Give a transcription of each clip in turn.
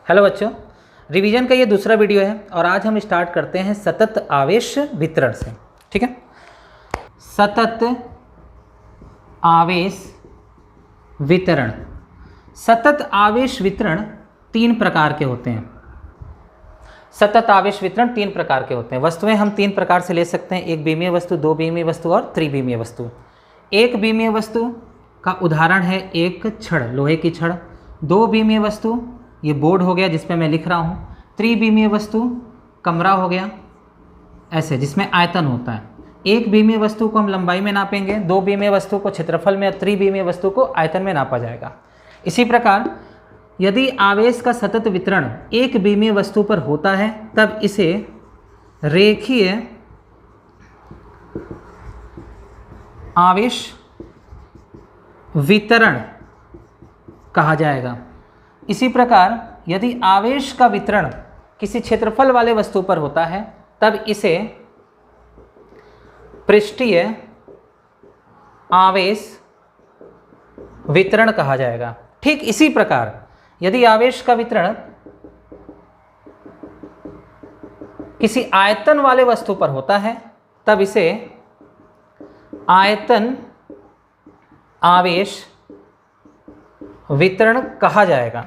Hello बच्चों, revision का ये दूसरा वीडियो है और आज हम स्टार्ट करते हैं सतत आवेश वितरण से। ठीक है, सतत आवेश वितरण। सतत आवेश वितरण तीन प्रकार के होते हैं। सतत आवेश वितरण तीन प्रकार के होते हैं। वस्तुएं हम तीन प्रकार से ले सकते हैं, एक बीमीय वस्तु, दो बीमीय वस्तु और त्रिबीमीय वस्तु। एक बीमीय वस्तु का उदाहरण है एक छड़, लोहे की छड़। दो बीमीय वस्तु ये बोर्ड हो गया जिसमें मैं लिख रहा हूँ। त्रिबीमीय वस्तु कमरा हो गया ऐसे, जिसमें आयतन होता है। एक बीमीय वस्तु को हम लंबाई में नापेंगे, दो बीमीय वस्तु को क्षेत्रफल में और त्रिबीमीय वस्तु को आयतन में नापा जाएगा। इसी प्रकार यदि आवेश का सतत वितरण एक बीमीय वस्तु पर होता है तब इसे रेखीय आवेश वितरण कहा जाएगा। इसी प्रकार यदि आवेश का वितरण किसी क्षेत्रफल वाले वस्तु पर होता है तब इसे पृष्ठीय आवेश वितरण कहा जाएगा। ठीक इसी प्रकार यदि आवेश का वितरण किसी आयतन वाले वस्तु पर होता है तब इसे आयतन आवेश वितरण कहा जाएगा।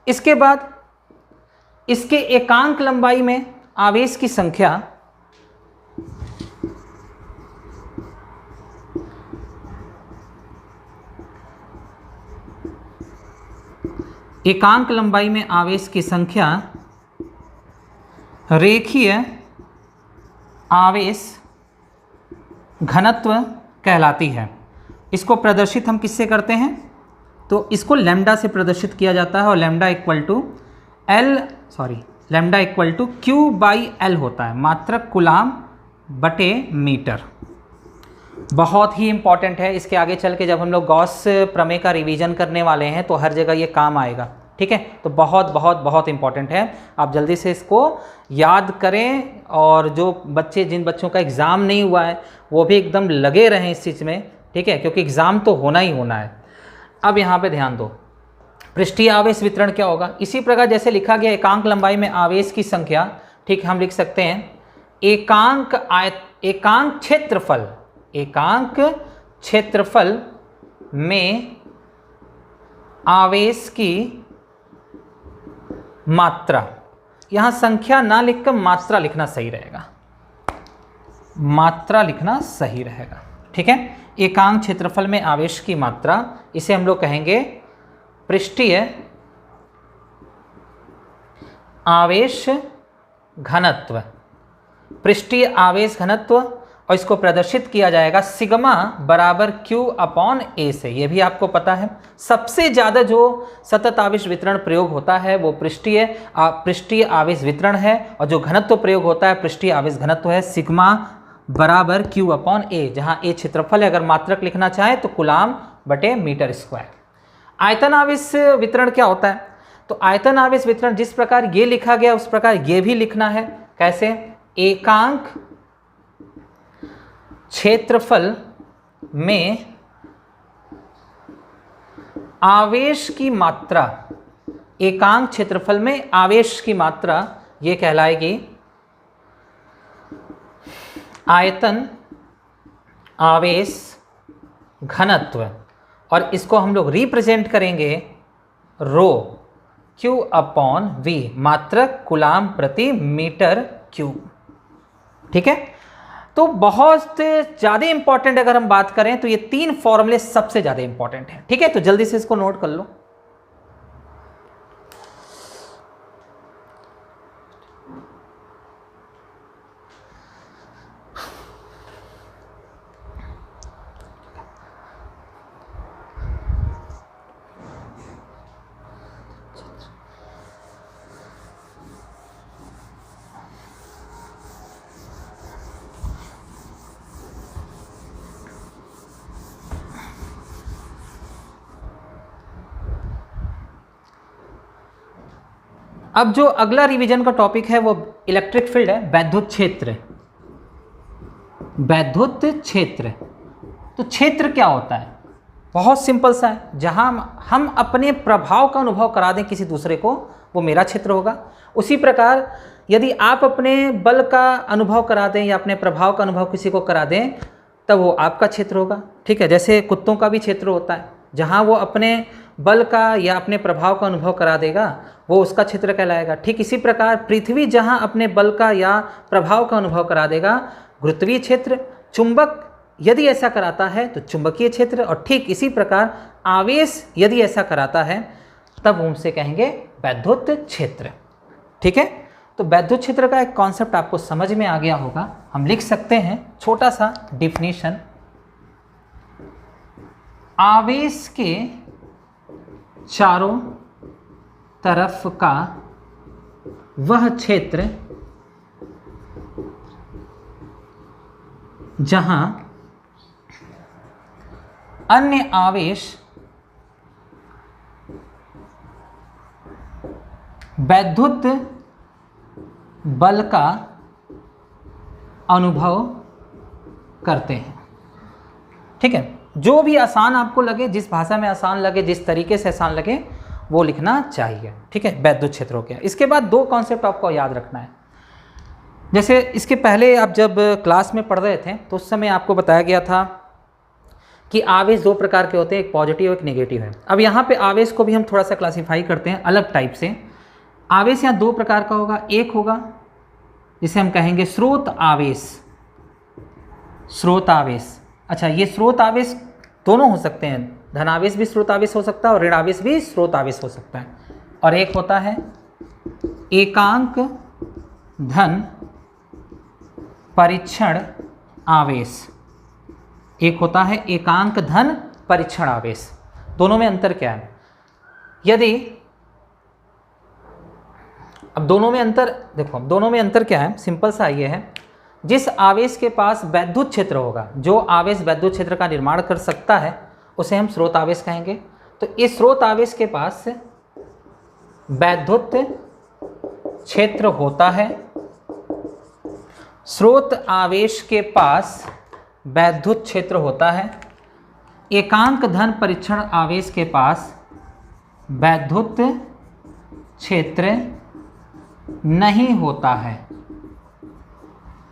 इसके बाद इसके एकांक लंबाई में आवेश की संख्या आवेश की संख्या रेखीय आवेश घनत्व कहलाती है। इसको प्रदर्शित हम किससे करते हैं? तो इसको लैम्डा से प्रदर्शित किया जाता है और lambda equal to Q by L होता है, मात्रक कूलाम बटे मीटर। बहुत ही इंपॉर्टेंट है। इसके आगे चल के जब हम लोग गॉस प्रमेय का रिवीजन करने वाले हैं तो हर जगह ये काम आएगा। ठीक है, तो बहुत बहुत बहुत इंपॉर्टेंट है। आप जल्दी से इसको याद करें और जिन बच्चों का एग्ज़ाम नहीं हुआ है वो भी एकदम लगे रहें इस चीज़ में। ठीक है, क्योंकि एग्ज़ाम तो होना ही होना है। अब यहाँ पे ध्यान दो, पृष्ठीय आवेश वितरण क्या होगा? इसी प्रकार जैसे लिखा गया एकांक लंबाई में आवेश की संख्या, ठीक हम लिख सकते हैं एकांक क्षेत्रफल में आवेश की मात्रा। यहाँ संख्या ना लिखकर मात्रा लिखना सही रहेगा, मात्रा लिखना सही रहेगा। ठीक है, एकांक क्षेत्रफल में आवेश की मात्रा, इसे हम लोग कहेंगे पृष्ठीय आवेश घनत्व। पृष्ठीय आवेश घनत्व, और इसको प्रदर्शित किया जाएगा सिग्मा बराबर क्यू अपॉन ए से। ये भी आपको पता है। सबसे ज़्यादा जो सतत आवेश वितरण प्रयोग होता है वो पृष्ठीय आवेश वितरण है, और जो घनत्व प्रयोग होता है पृष्ठीय आवेश घनत्व है सिग्मा बराबर क्यू अपॉन ए, जहाँ ए क्षेत्रफल है। अगर मात्रक लिखना चाहे तो कूलाम बटे मीटर स्क्वायर। आयतन आवेश वितरण क्या होता है? तो आयतन आवेश वितरण जिस प्रकार ये लिखा गया उस प्रकार ये भी लिखना है। कैसे? एकांक क्षेत्रफल में आवेश की मात्रा, एकांक क्षेत्रफल में आवेश की मात्रा ये कहलाएगी आयतन आवेश घनत्व, और इसको हम लोग रिप्रेजेंट करेंगे रो क्यू अपॉन वी, मात्रक कूलाम प्रति मीटर क्यूब। ठीक है, तो बहुत ज़्यादा इंपॉर्टेंट अगर हम बात करें तो ये तीन फॉर्मूले सबसे ज़्यादा इंपॉर्टेंट है। ठीक है, तो जल्दी से इसको नोट कर लो। अब जो अगला रिवीजन का टॉपिक है वो इलेक्ट्रिक फील्ड है, वैद्युत क्षेत्र। वैद्युत क्षेत्र, तो क्षेत्र क्या होता है? बहुत सिंपल सा है, जहाँ हम अपने प्रभाव का अनुभव करा दें किसी दूसरे को, वो मेरा क्षेत्र होगा। उसी प्रकार यदि आप अपने बल का अनुभव करा दें या अपने प्रभाव का अनुभव किसी को करा दें, तब वो आपका क्षेत्र होगा। ठीक है, जैसे कुत्तों का भी क्षेत्र होता है, जहाँ वो अपने बल का या अपने प्रभाव का अनुभव करा देगा वो उसका क्षेत्र कहलाएगा। ठीक इसी प्रकार पृथ्वी जहाँ अपने बल का या प्रभाव का अनुभव करा देगा, गुरुत्वीय क्षेत्र। चुंबक यदि ऐसा कराता है तो चुंबकीय क्षेत्र, और ठीक इसी प्रकार आवेश यदि ऐसा कराता है तब उनसे कहेंगे वैद्युत क्षेत्र। ठीक है, तो वैद्युत क्षेत्र का एक कॉन्सेप्ट आपको समझ में आ गया होगा। हम लिख सकते हैं छोटा सा डिफिनीशन, आवेश के चारों तरफ का वह क्षेत्र जहां अन्य आवेश वैद्युत बल का अनुभव करते हैं। ठीक है, जो भी आसान आपको लगे, जिस भाषा में आसान लगे, जिस तरीके से आसान लगे, वो लिखना चाहिए। ठीक है, वैद्युत क्षेत्र हो गया। इसके बाद दो कॉन्सेप्ट आपको याद रखना है। जैसे इसके पहले आप जब क्लास में पढ़ रहे थे तो उस समय आपको बताया गया था कि आवेश दो प्रकार के होते हैं, एक पॉजिटिव एक नेगेटिव है। अब यहाँ पे आवेश को भी हम थोड़ा सा क्लासीफाई करते हैं अलग टाइप से। आवेश यहाँ दो प्रकार का होगा, एक होगा जिसे हम कहेंगे स्रोत आवेश। स्रोत आवेश, अच्छा ये स्रोत आवेश दोनों हो सकते हैं, धनावेश भी स्रोत आवेश हो सकता है और ऋण आवेश भी स्रोत आवेश हो सकता है। और एक होता है एकांक धन परीक्षण आवेश। एक होता है एकांक धन परीक्षण आवेश। दोनों में अंतर क्या है? यदि अब दोनों में अंतर देखो, दोनों में अंतर क्या है, सिंपल सा ये है, जिस आवेश के पास वैद्युत क्षेत्र होगा, जो आवेश वैद्युत क्षेत्र का निर्माण कर सकता है, उसे हम स्रोत आवेश कहेंगे। तो इस स्रोत आवेश के पास वैद्युत क्षेत्र होता है। स्रोत आवेश के पास वैद्युत क्षेत्र होता है। एकांक धन परीक्षण आवेश के पास वैद्युत क्षेत्र नहीं होता है।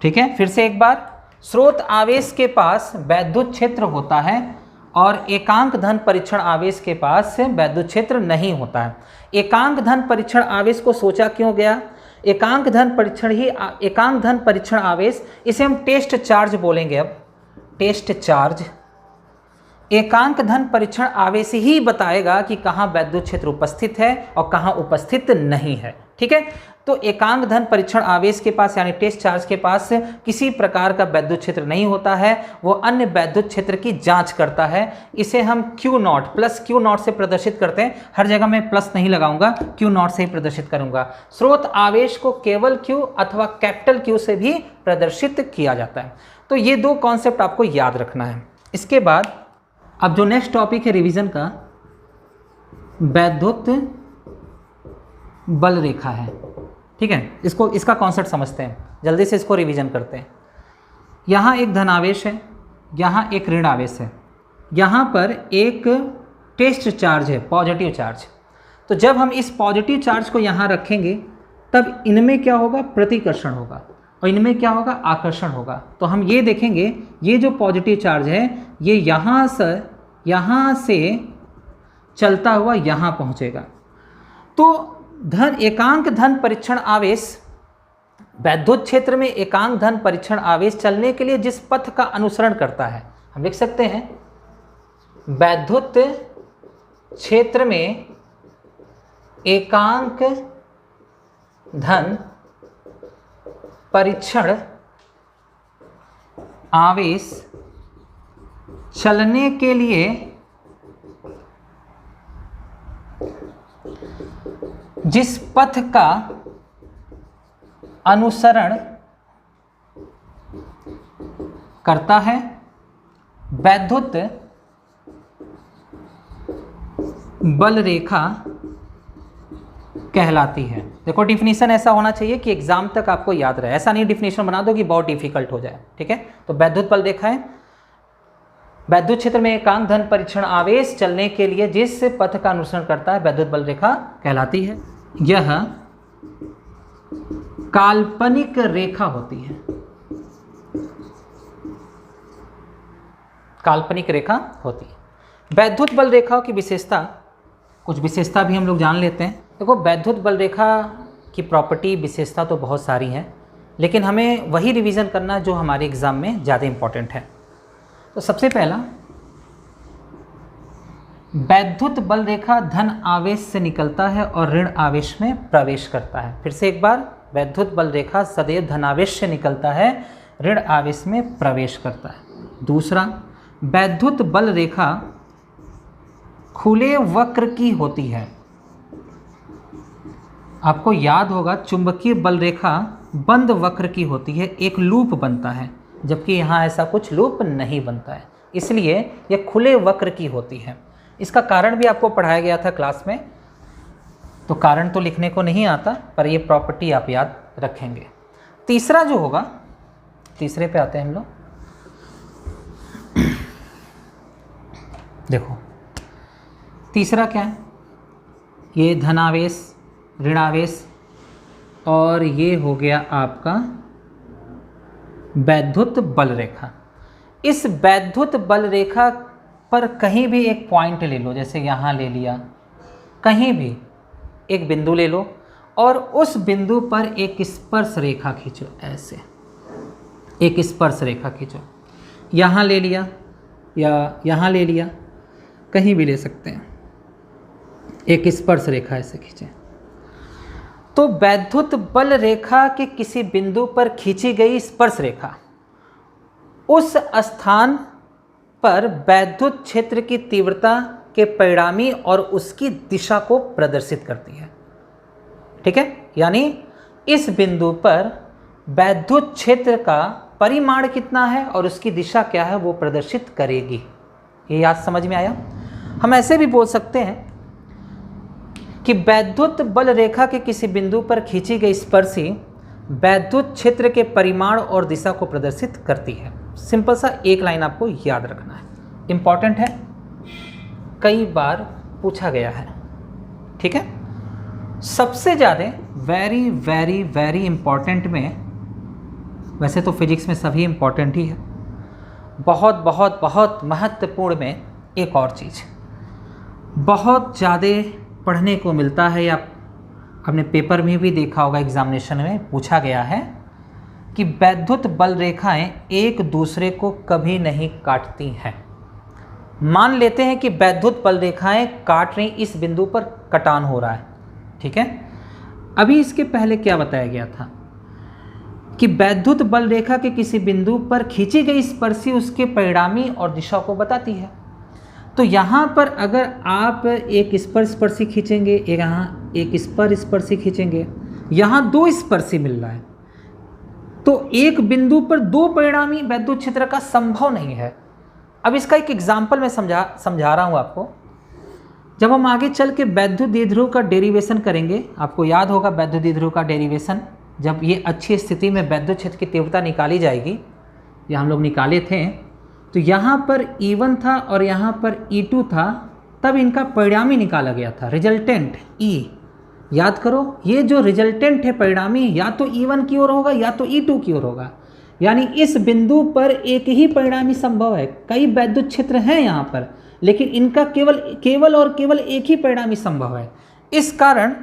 ठीक है, फिर से एक बार, स्रोत आवेश के पास वैद्युत क्षेत्र होता है और एकांक धन परीक्षण आवेश के पास वैद्युत क्षेत्र नहीं होता है। एकांक धन परीक्षण आवेश को सोचा क्यों गया? एकांक धन परीक्षण आवेश, इसे हम टेस्ट चार्ज बोलेंगे। अब टेस्ट चार्ज एकांक धन परीक्षण आवेश ही बताएगा कि कहाँ वैद्युत क्षेत्र उपस्थित है और कहाँ उपस्थित नहीं है। ठीक है, तो एकांक धन परीक्षण आवेश के पास यानी टेस्ट चार्ज के पास किसी प्रकार का वैद्युत क्षेत्र नहीं होता है, वो अन्य वैद्युत क्षेत्र की जांच करता है। इसे हम Q0 प्लस Q0 से प्रदर्शित करते हैं। हर जगह मैं प्लस नहीं लगाऊंगा, Q0 से ही प्रदर्शित करूंगा। स्रोत आवेश को केवल Q अथवा कैपिटल Q से भी प्रदर्शित किया जाता है। तो ये दो कॉन्सेप्ट आपको याद रखना है। इसके बाद अब जो नेक्स्ट टॉपिक है रिवीजन का, वैद्युत बल रेखा है। ठीक है, इसका कॉन्सेप्ट समझते हैं, जल्दी से इसको रिवीजन करते हैं। यहाँ एक धनावेश है, यहाँ एक ऋण आवेश है, यहाँ पर एक टेस्ट चार्ज है, पॉजिटिव चार्ज। तो जब हम इस पॉजिटिव चार्ज को यहाँ रखेंगे तब इनमें क्या होगा? प्रतिकर्षण होगा, और इनमें क्या होगा? आकर्षण होगा। तो हम ये देखेंगे, ये जो पॉजिटिव चार्ज है ये यहाँ से चलता हुआ यहाँ पहुँचेगा। तो एकांक धन परीक्षण आवेश, वैद्युत क्षेत्र में एकांक धन परीक्षण आवेश चलने के लिए जिस पथ का अनुसरण करता है, हम लिख सकते हैं वैद्युत क्षेत्र में एकांक धन परीक्षण आवेश चलने के लिए जिस पथ का अनुसरण करता है वैद्युत बल रेखा कहलाती है। देखो डिफिनीशन ऐसा होना चाहिए कि एग्जाम तक आपको याद रहे, ऐसा नहीं डिफिनीशन बना दो कि बहुत डिफिकल्ट हो जाए। ठीक है, तो वैद्युत बल रेखा है वैद्युत क्षेत्र में एकांक धन परीक्षण आवेश चलने के लिए जिस पथ का अनुसरण करता है वैद्युत बल रेखा कहलाती है। यह काल्पनिक रेखा होती है, काल्पनिक रेखा होती है। वैद्युत बल रेखाओं की विशेषता, कुछ विशेषता भी हम लोग जान लेते हैं। देखो, वैद्युत बल रेखा की प्रॉपर्टी विशेषता तो बहुत सारी हैं, लेकिन हमें वही रिवीजन करना जो हमारे एग्ज़ाम में ज़्यादा इम्पॉर्टेंट है। तो सबसे पहला, वैद्युत बल रेखा धन आवेश से निकलता है और ऋण आवेश में प्रवेश करता है। फिर से एक बार, वैद्युत बल रेखा सदैव धनावेश से निकलता है, ऋण आवेश में प्रवेश करता है। दूसरा, वैद्युत बल रेखा खुले वक्र की होती है। आपको याद होगा, चुंबकीय बल रेखा बंद वक्र की होती है, एक लूप बनता है, जबकि यहाँ ऐसा कुछ लूप नहीं बनता है, इसलिए यह खुले वक्र की होती है। इसका कारण भी आपको पढ़ाया गया था क्लास में, तो कारण तो लिखने को नहीं आता, पर ये प्रॉपर्टी आप याद रखेंगे। तीसरा जो होगा, तीसरे पे आते हैं हम लोग। देखो, तीसरा क्या है, ये धनावेश, ऋणावेश, और ये हो गया आपका वैद्युत बल रेखा। इस वैद्युत बल रेखा पर कहीं भी एक पॉइंट ले लो, जैसे यहाँ ले लिया, कहीं भी एक बिंदु ले लो और उस बिंदु पर एक स्पर्श रेखा खींचो। ऐसे एक स्पर्श रेखा खींचो, यहाँ ले लिया या यहाँ ले लिया, कहीं भी ले सकते हैं। एक स्पर्श रेखा ऐसे खींचें, तो वैद्युत बल रेखा के किसी बिंदु पर खींची गई स्पर्श रेखा उस स्थान पर वैद्युत क्षेत्र की तीव्रता के परिणामी और उसकी दिशा को प्रदर्शित करती है। ठीक है, यानी इस बिंदु पर वैद्युत क्षेत्र का परिमाण कितना है और उसकी दिशा क्या है वो प्रदर्शित करेगी। ये याद समझ में आया। हम ऐसे भी बोल सकते हैं कि वैद्युत बल रेखा के किसी बिंदु पर खींची गई स्पर्शी वैद्युत क्षेत्र के परिमाण और दिशा को प्रदर्शित करती है। सिंपल सा एक लाइन आपको याद रखना है, इंपॉर्टेंट है, कई बार पूछा गया है। ठीक है, सबसे ज़्यादा वेरी वेरी वेरी इंपॉर्टेंट में, वैसे तो फिजिक्स में सभी इंपॉर्टेंट ही है, बहुत बहुत बहुत महत्वपूर्ण में एक और चीज़ बहुत ज़्यादा पढ़ने को मिलता है, या आपने पेपर में भी देखा होगा, एग्जामिनेशन में पूछा गया है कि वैद्युत बल रेखाएं एक दूसरे को कभी नहीं काटती हैं। मान लेते हैं कि वैद्युत बल रेखाएं काट रही, इस बिंदु पर कटान हो रहा है। ठीक है, अभी इसके पहले क्या बताया गया था कि वैद्युत बल रेखा के किसी बिंदु पर खींची गई स्पर्शी उसके परिणामी और दिशा को बताती है। तो यहाँ पर अगर आप एक स्पर्शी खींचेंगे, यहाँ एक स्पर्शी खींचेंगे, यहाँ दो स्पर्शी मिल रहा है, तो एक बिंदु पर दो परिणामी वैद्युत क्षेत्र का संभव नहीं है। अब इसका एक एग्जाम्पल मैं समझा रहा हूँ आपको। जब हम आगे चल के वैद्युत द्विध्रुव का डेरिवेशन करेंगे, आपको याद होगा वैद्युत द्विध्रुव का डेरिवेशन, जब ये अच्छी स्थिति में वैद्युत क्षेत्र की तीव्रता निकाली जाएगी, या हम लोग निकाले थे, तो यहाँ पर E1 था और यहाँ पर E2 था, तब इनका परिणामी निकाला गया था, रिजल्टेंट E। याद करो, ये जो रिजल्टेंट है परिणामी, या तो E1 की ओर होगा या तो E2 की ओर होगा, यानी इस बिंदु पर एक ही परिणामी संभव है। कई वैद्युत क्षेत्र हैं यहाँ पर, लेकिन इनका केवल और केवल एक ही परिणामी संभव है। इस कारण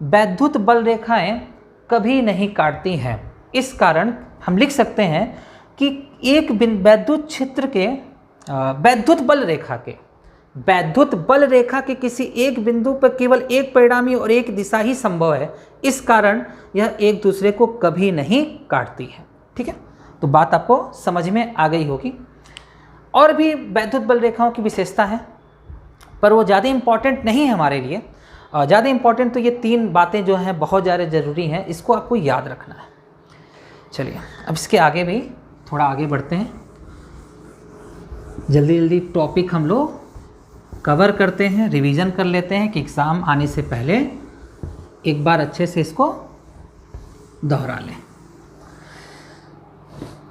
वैद्युत बल रेखाएं कभी नहीं काटती हैं। इस कारण हम लिख सकते हैं कि एक वैद्युत क्षेत्र के वैद्युत बल रेखा के किसी एक बिंदु पर केवल एक परिणामी और एक दिशा ही संभव है। इस कारण यह एक दूसरे को कभी नहीं काटती है। ठीक है, तो बात आपको समझ में आ गई होगी। और भी वैद्युत बल रेखाओं की विशेषता है, पर वो ज़्यादा इम्पॉर्टेंट नहीं है हमारे लिए। ज़्यादा इम्पॉर्टेंट तो ये तीन बातें जो हैं बहुत ज़्यादा ज़रूरी हैं, इसको आपको याद रखना है। चलिए अब इसके आगे भी थोड़ा आगे बढ़ते हैं, जल्दी जल्दी टॉपिक हम लोग कवर करते हैं, रिवीजन कर लेते हैं कि एग्ज़ाम आने से पहले एक बार अच्छे से इसको दोहरा लें।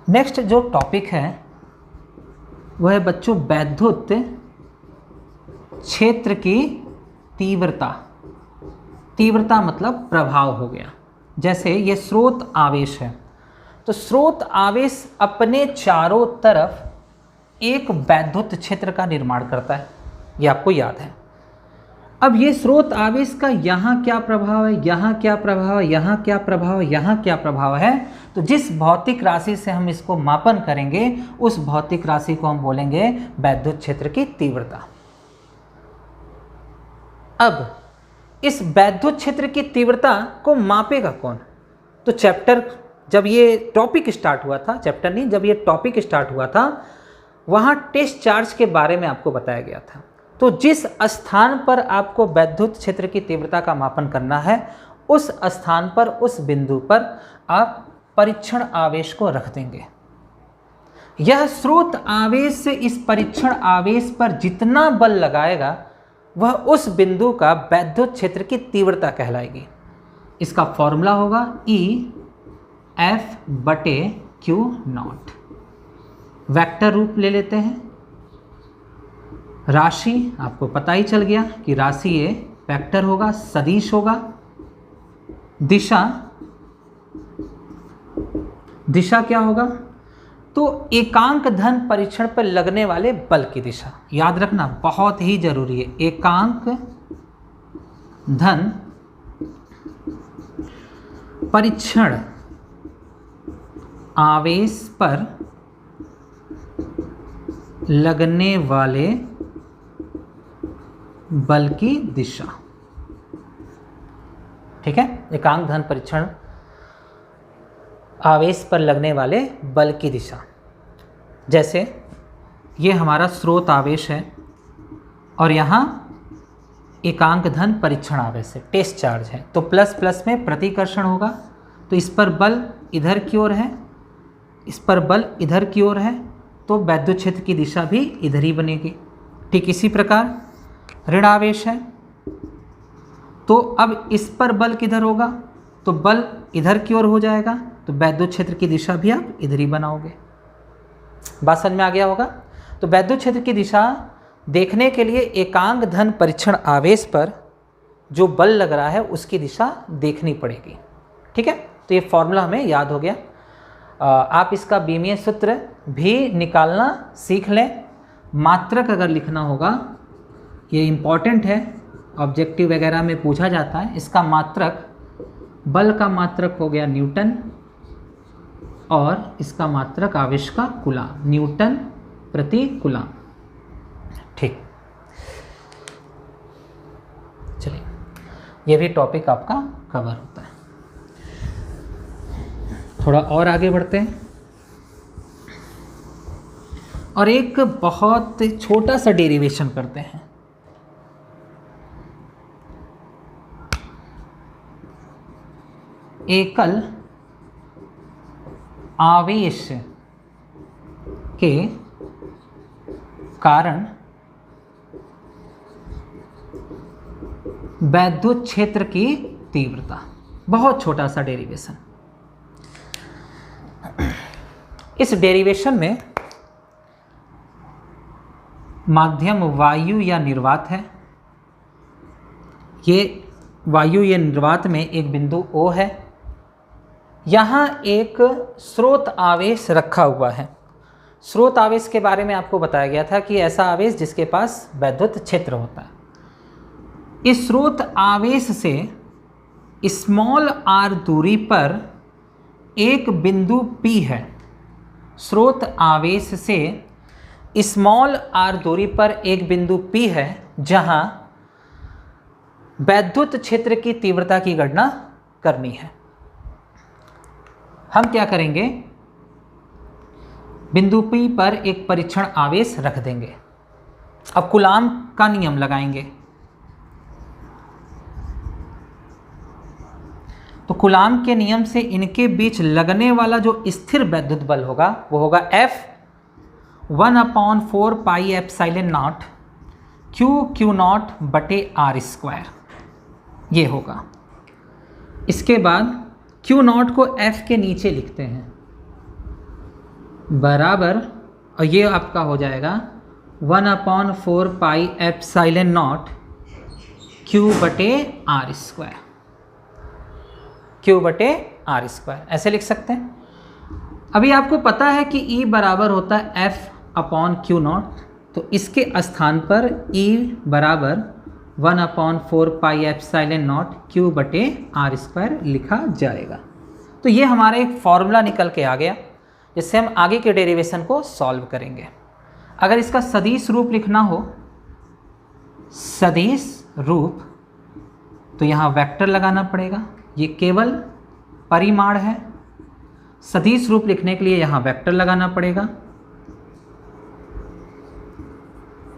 नेक्स्ट जो टॉपिक है वह है बच्चों वैद्युत क्षेत्र की तीव्रता। तीव्रता मतलब प्रभाव हो गया। जैसे ये स्रोत आवेश है, तो स्रोत आवेश अपने चारों तरफ एक वैद्युत क्षेत्र का निर्माण करता है, ये आपको याद है। अब ये स्रोत आवेश का यहाँ क्या प्रभाव है, यहाँ क्या प्रभाव है, यहाँ क्या प्रभाव है, यहाँ क्या प्रभाव है, तो जिस भौतिक राशि से हम इसको मापन करेंगे उस भौतिक राशि को हम बोलेंगे वैद्युत क्षेत्र की तीव्रता। अब इस वैद्युत क्षेत्र की तीव्रता को मापेगा कौन? तो चैप्टर जब ये टॉपिक स्टार्ट हुआ था, चैप्टर नहीं, जब ये टॉपिक स्टार्ट हुआ था वहाँ टेस्ट चार्ज के बारे में आपको बताया गया था। तो जिस स्थान पर आपको वैद्युत क्षेत्र की तीव्रता का मापन करना है उस स्थान पर, उस बिंदु पर आप परीक्षण आवेश को रख देंगे। यह स्रोत आवेश से इस परीक्षण आवेश पर जितना बल लगाएगा वह उस बिंदु का वैद्युत क्षेत्र की तीव्रता कहलाएगी। इसका फॉर्मूला होगा EF/Q0। वेक्टर रूप ले लेते हैं। राशि आपको पता ही चल गया कि राशि ये वेक्टर होगा, सदिश होगा। दिशा क्या होगा? तो एकांक धन परीक्षण पर लगने वाले बल की दिशा याद रखना बहुत ही जरूरी है। एकांक धन परीक्षण आवेश पर लगने वाले बल की दिशा। ठीक है, एकांक धन परीक्षण आवेश पर लगने वाले बल की दिशा। जैसे ये हमारा स्रोत आवेश है और यहाँ एकांक धन परीक्षण आवेश है, टेस्ट चार्ज है, तो प्लस प्लस में प्रतिकर्षण होगा, तो इस पर बल इधर की ओर है, इस पर बल इधर की ओर है, तो वैद्युत क्षेत्र की दिशा भी इधर ही बनेगी। ठीक इसी प्रकार ऋण आवेश है, तो अब इस पर बल किधर होगा, तो बल इधर की ओर हो जाएगा, तो वैद्युत क्षेत्र की दिशा भी आप इधर ही बनाओगे। बात समझ में आ गया होगा। तो वैद्युत क्षेत्र की दिशा देखने के लिए एकांक धन परीक्षण आवेश पर जो बल लग रहा है उसकी दिशा देखनी पड़ेगी। ठीक है, तो ये फॉर्मूला हमें याद हो गया। आप इसका बीमीय सूत्र भी निकालना सीख लें। मात्रक अगर लिखना होगा, ये इम्पॉर्टेंट है, ऑब्जेक्टिव वगैरह में पूछा जाता है। इसका मात्रक, बल का मात्रक हो गया न्यूटन और इसका मात्रक आवेश का कूलाम, न्यूटन प्रति कूलाम। ठीक, चलिए ये भी टॉपिक आपका कवर होता है। थोड़ा और आगे बढ़ते हैं और एक बहुत छोटा सा डेरिवेशन करते हैं। एकल आवेश के कारण वैद्युत क्षेत्र की तीव्रता, बहुत छोटा सा डेरिवेशन। इस डेरिवेशन में माध्यम वायु या निर्वात है। ये वायु या निर्वात में एक बिंदु O है। यहाँ एक स्रोत आवेश रखा हुआ है। स्रोत आवेश के बारे में आपको बताया गया था कि ऐसा आवेश जिसके पास वैद्युत क्षेत्र होता है। इस स्रोत आवेश से स्मॉल r दूरी पर एक बिंदु P है। स्रोत आवेश से स्मॉल r दूरी पर एक बिंदु P है जहां वैद्युत क्षेत्र की तीव्रता की गणना करनी है। हम क्या करेंगे, बिंदु P पर एक परीक्षण आवेश रख देंगे। अब कूलाम का नियम लगाएंगे। तो कूलाम के नियम से इनके बीच लगने वाला जो स्थिर वैद्युत बल होगा वो होगा F1/4 pi epsilon not Q0/r²। ये होगा। इसके बाद Q0 को F के नीचे लिखते हैं, बराबर और ये आपका हो जाएगा 1/4 pi epsilon not Q/r², Q/r², ऐसे लिख सकते हैं। अभी आपको पता है कि E बराबर होता है F/Q0, तो इसके स्थान पर E बराबर 1/4 पाई एप्सिलॉन नॉट Q/r² लिखा जाएगा। तो ये हमारा एक फॉर्मूला निकल के आ गया, जिससे हम आगे के डेरिवेशन को सॉल्व करेंगे। अगर इसका सदिश रूप लिखना हो, सदिश रूप, तो यहाँ वेक्टर लगाना पड़ेगा। ये केवल परिमाण है। सदिश रूप लिखने के लिए यहाँ वेक्टर लगाना पड़ेगा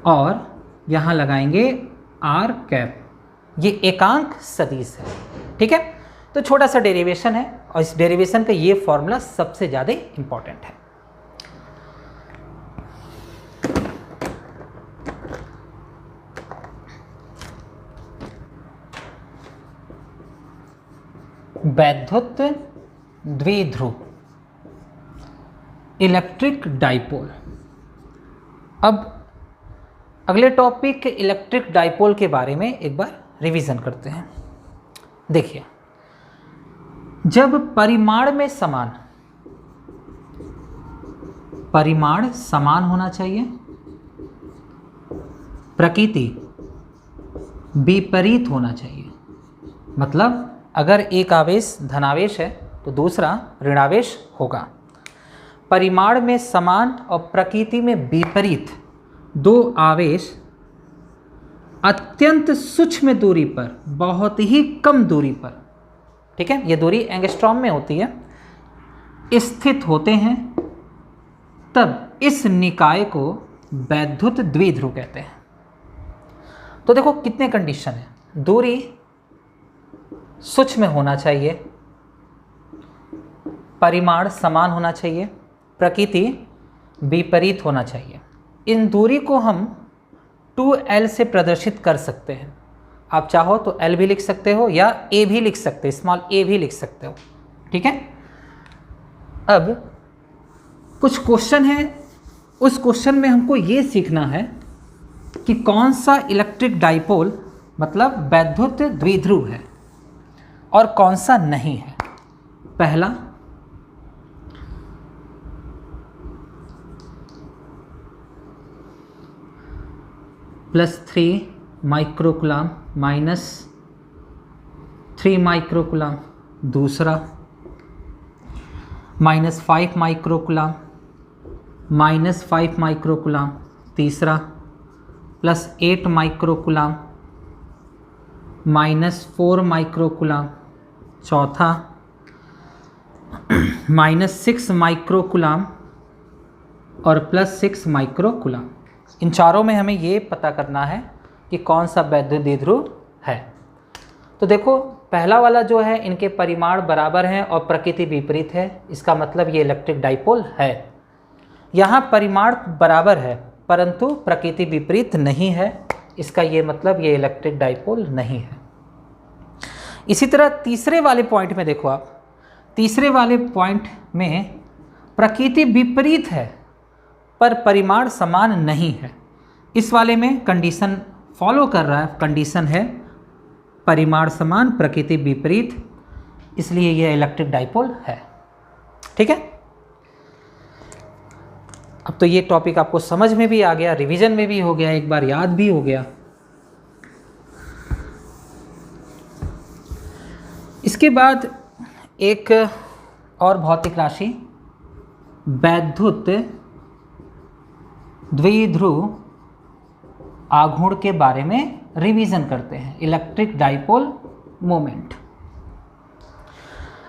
और यहाँ लगाएंगे r²। ये एकांक सदिश है, ठीक है। तो छोटा सा डेरिवेशन है और इस डेरिवेशन का ये फॉर्मूला सबसे ज़्यादा इंपॉर्टेंट है। वैद्युत द्विध्रुव इलेक्ट्रिक डाइपोल। अब अगले टॉपिक इलेक्ट्रिक डाइपोल के बारे में एक बार रिवीजन करते हैं। देखिए, जब परिमाण समान होना चाहिए, प्रकृति विपरीत होना चाहिए। मतलब अगर एक आवेश धनावेश है तो दूसरा ऋणावेश होगा। परिमाण में समान और प्रकृति में विपरीत दो आवेश अत्यंत सूक्ष्म दूरी पर, बहुत ही कम दूरी पर, ठीक है, ये दूरी एंगस्ट्रॉम में होती है, स्थित होते हैं, तब इस निकाय को वैद्युत द्विध्रुव कहते हैं। तो देखो कितने कंडीशन है। दूरी सूक्ष्म होना चाहिए, परिमाण समान होना चाहिए, प्रकृति विपरीत होना चाहिए। इन दूरी को हम 2L से प्रदर्शित कर सकते हैं। आप चाहो तो L भी लिख सकते हो या A भी लिख सकते हो, स्मॉल a भी लिख सकते हो, ठीक है। अब कुछ क्वेश्चन है, उस क्वेश्चन में हमको ये सीखना है कि कौन सा इलेक्ट्रिक डाइपोल मतलब वैद्युत द्विध्रुव है और कौन सा नहीं है। पहला, +3 माइक्रोकुलाम -3 माइक्रोकुलाम। दूसरा, -5 माइक्रोकुलाम -5 माइक्रोकुलाम। तीसरा, +8 माइक्रोकुलाम -4 माइक्रोकुलाम। चौथा, -6 माइक्रोकुलाम और +6 माइक्रोकुलाम। इन चारों में हमें ये पता करना है कि कौन सा वैद्युत द्विध्रुव है। तो देखो, पहला वाला जो है, इनके परिमाण बराबर हैं और प्रकृति विपरीत है, इसका मतलब ये इलेक्ट्रिक डाइपोल है। यहाँ परिमाण बराबर है परंतु प्रकृति विपरीत नहीं है, इसका ये मतलब ये इलेक्ट्रिक डाइपोल नहीं है। इसी तरह तीसरे वाले पॉइंट में देखो आप, तीसरे वाले पॉइंट में प्रकृति विपरीत है पर परिमाण समान नहीं है। इस वाले में कंडीशन फॉलो कर रहा है, कंडीशन है परिमाण समान प्रकृति विपरीत, इसलिए यह इलेक्ट्रिक डाइपोल है, ठीक है। अब तो ये टॉपिक आपको समझ में भी आ गया, रिवीजन में भी हो गया, एक बार याद भी हो गया। इसके बाद एक और भौतिक राशि वैद्युत द्विध्रुव आघूर्ण के बारे में रिवीजन करते हैं, इलेक्ट्रिक डाइपोल मोमेंट।